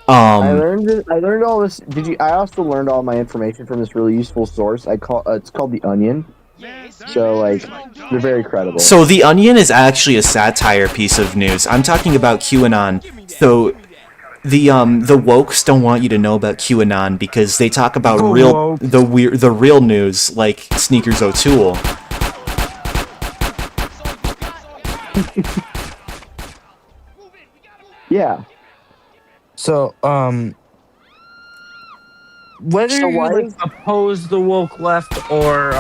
I learned all this. I also learned all my information from this really useful source. It's called The Onion. So, like, they're very credible. So The Onion is actually a satire piece of news. I'm talking about QAnon. So the wokes don't want you to know about QAnon because they talk about the real news, like Sneakers O'Toole. Yeah. So, whether you like oppose the woke left or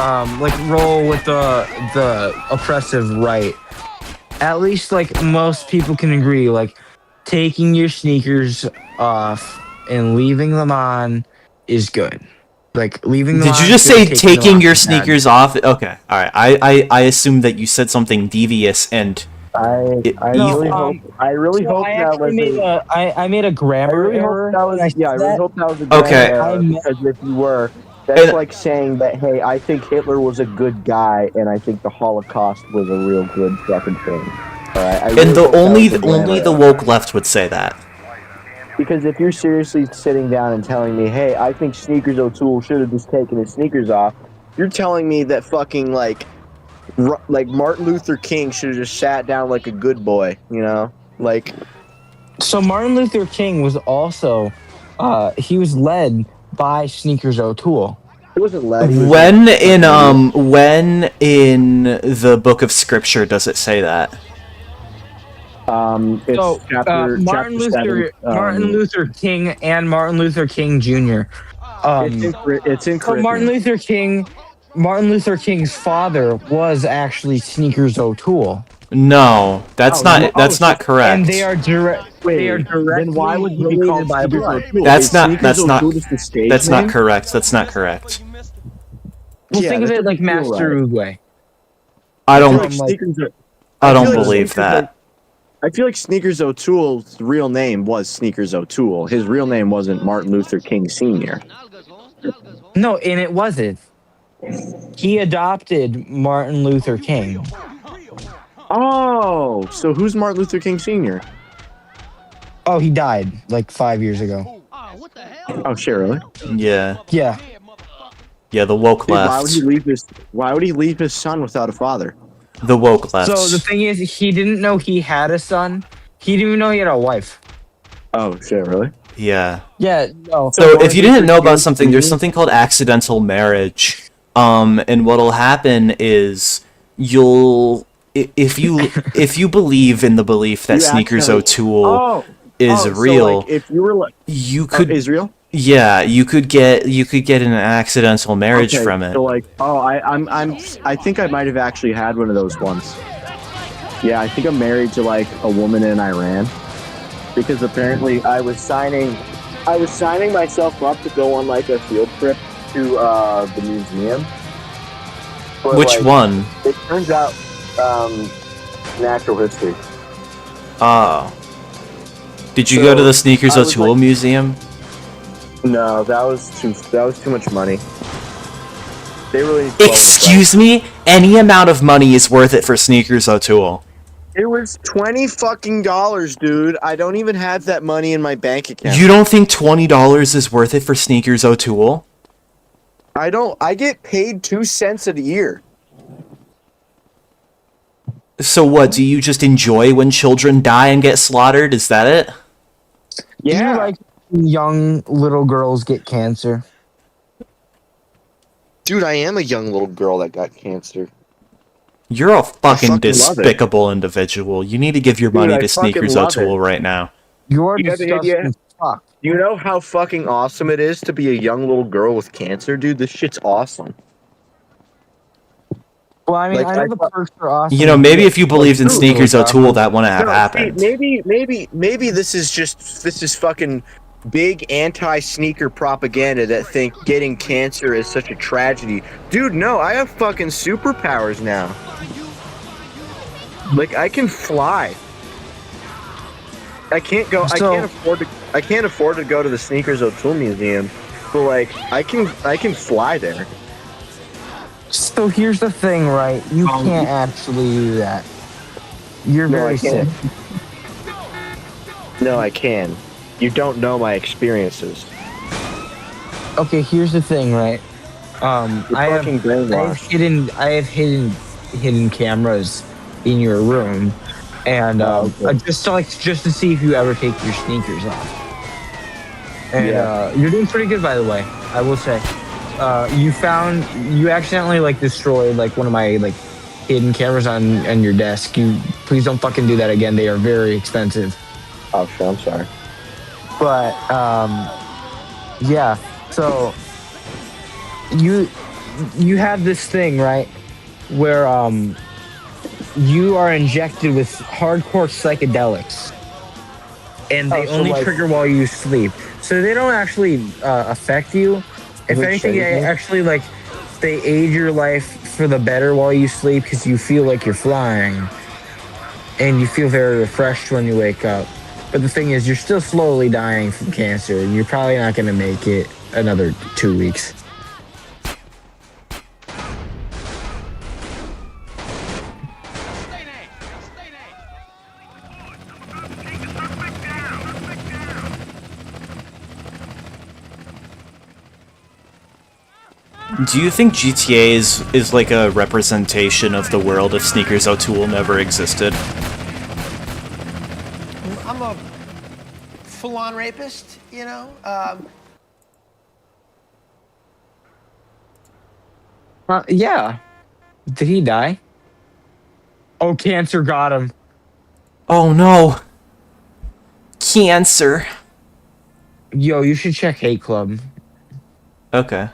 like roll with the oppressive right, at least like most people can agree, like taking your sneakers off and leaving them on is good. Like leaving them Did on you just is good, say taking your is bad. sneakers off? Okay, all right. I assumed that you said something devious and I really hope that was I made a grammar error. I really hope that was a Okay. grammar error, because if you were, that's like saying that, hey, I think Hitler was a good guy and I think the Holocaust was a real good fucking thing. Alright. And only the woke left would say that. Because if you're seriously sitting down and telling me, hey, I think Sneakers O'Toole should have just taken his sneakers off, you're telling me that fucking like Martin Luther King should have just sat down like a good boy, you know? Like, so Martin Luther King was also he was led by Sneakers O'Toole. He wasn't led. When in the book of scripture does it say that? It's so Martin Luther King and Martin Luther King Jr. It's in so Martin Luther King's father was actually Sneakers O'Toole. No, that's not correct. And they are direct. They are directly. Then why would he be called by blood? That's not correct. That's not correct. Well, think of it like Master Uruguay. I don't believe that. I feel like Sneakers O'Toole's real name was Sneakers O'Toole. His real name wasn't Martin Luther King Sr. No, and it wasn't. He adopted Martin Luther King. Oh, so who's Martin Luther King Sr.? Oh, he died like 5 years ago. Oh, shit, really? Yeah. Yeah. Yeah, the woke left. Why would he leave his son without a father? The woke left. So the thing is, he didn't know he had a son. He didn't even know he had a wife. Oh, shit, really? Yeah. Yeah, no. So if you didn't know about something, there's something called accidental marriage. And what'll happen is if you believe in the belief that Sneakers O'Toole is real, so like if you were like you could Israel. Yeah, you could get an accidental marriage from it. So like, I think I might have actually had one of those once. Yeah, I think I'm married to like a woman in Iran, because apparently I was signing myself up to go on like a field trip to the museum. But, which one? It turns out natural history. Oh. Did you go to the Sneakers O'Toole museum? No, that was too much money. They really. Excuse me? Any amount of money is worth it for Sneakers O'Toole. It was $20 dude. I don't even have that money in my bank account. You don't think $20 is worth it for Sneakers O'Toole? I don't. I get paid 2 cents a year. So what? Do you just enjoy when children die and get slaughtered? Is that it? Yeah. Do you like young little girls get cancer? Dude, I am a young little girl that got cancer. You're a fucking despicable individual. You need to give your money to Sneakers O'Toole right now. You're disgusting fuck. You know how fucking awesome it is to be a young little girl with cancer, dude? This shit's awesome. Well, I mean, Like, I know I the thought- perks are awesome. You know, maybe if you Like, believed in true, Sneakers though, O'Toole, that wouldn't have No, happened. see, maybe this is fucking big anti-sneaker propaganda that think getting cancer is such a tragedy. Dude, no, I have fucking superpowers now. Like, I can fly. I can't go. I can't afford to. I can't afford to go to the Sneakers O'Toole Museum, but like, I can fly there. So here's the thing, right? You can't actually do that. You're No, very I sick. can't. No, I can. You don't know my experiences. Okay, here's the thing, right? You're I have, fucking brainwashed. I have hidden cameras in your room, and just to see if you ever take your sneakers off. And you're doing pretty good, by the way. I will say. You accidentally like destroyed like one of my like hidden cameras on your desk. Please don't fucking do that again. They are very expensive. Oh shit, I'm sorry. But yeah. So you have this thing, right, where you are injected with hardcore psychedelics, and they only trigger while you sleep. So they don't actually affect you. If anything, they actually like they aid your life for the better while you sleep because you feel like you're flying, and you feel very refreshed when you wake up. But the thing is, you're still slowly dying from cancer, and you're probably not going to make it another 2 weeks. Do you think GTA is like a representation of the world if Sneakers O'Toole never existed? I'm a full-on rapist, you know? Yeah. Did he die? Oh, cancer got him. Oh no. Cancer. Yo, you should check Hate Club. Okay.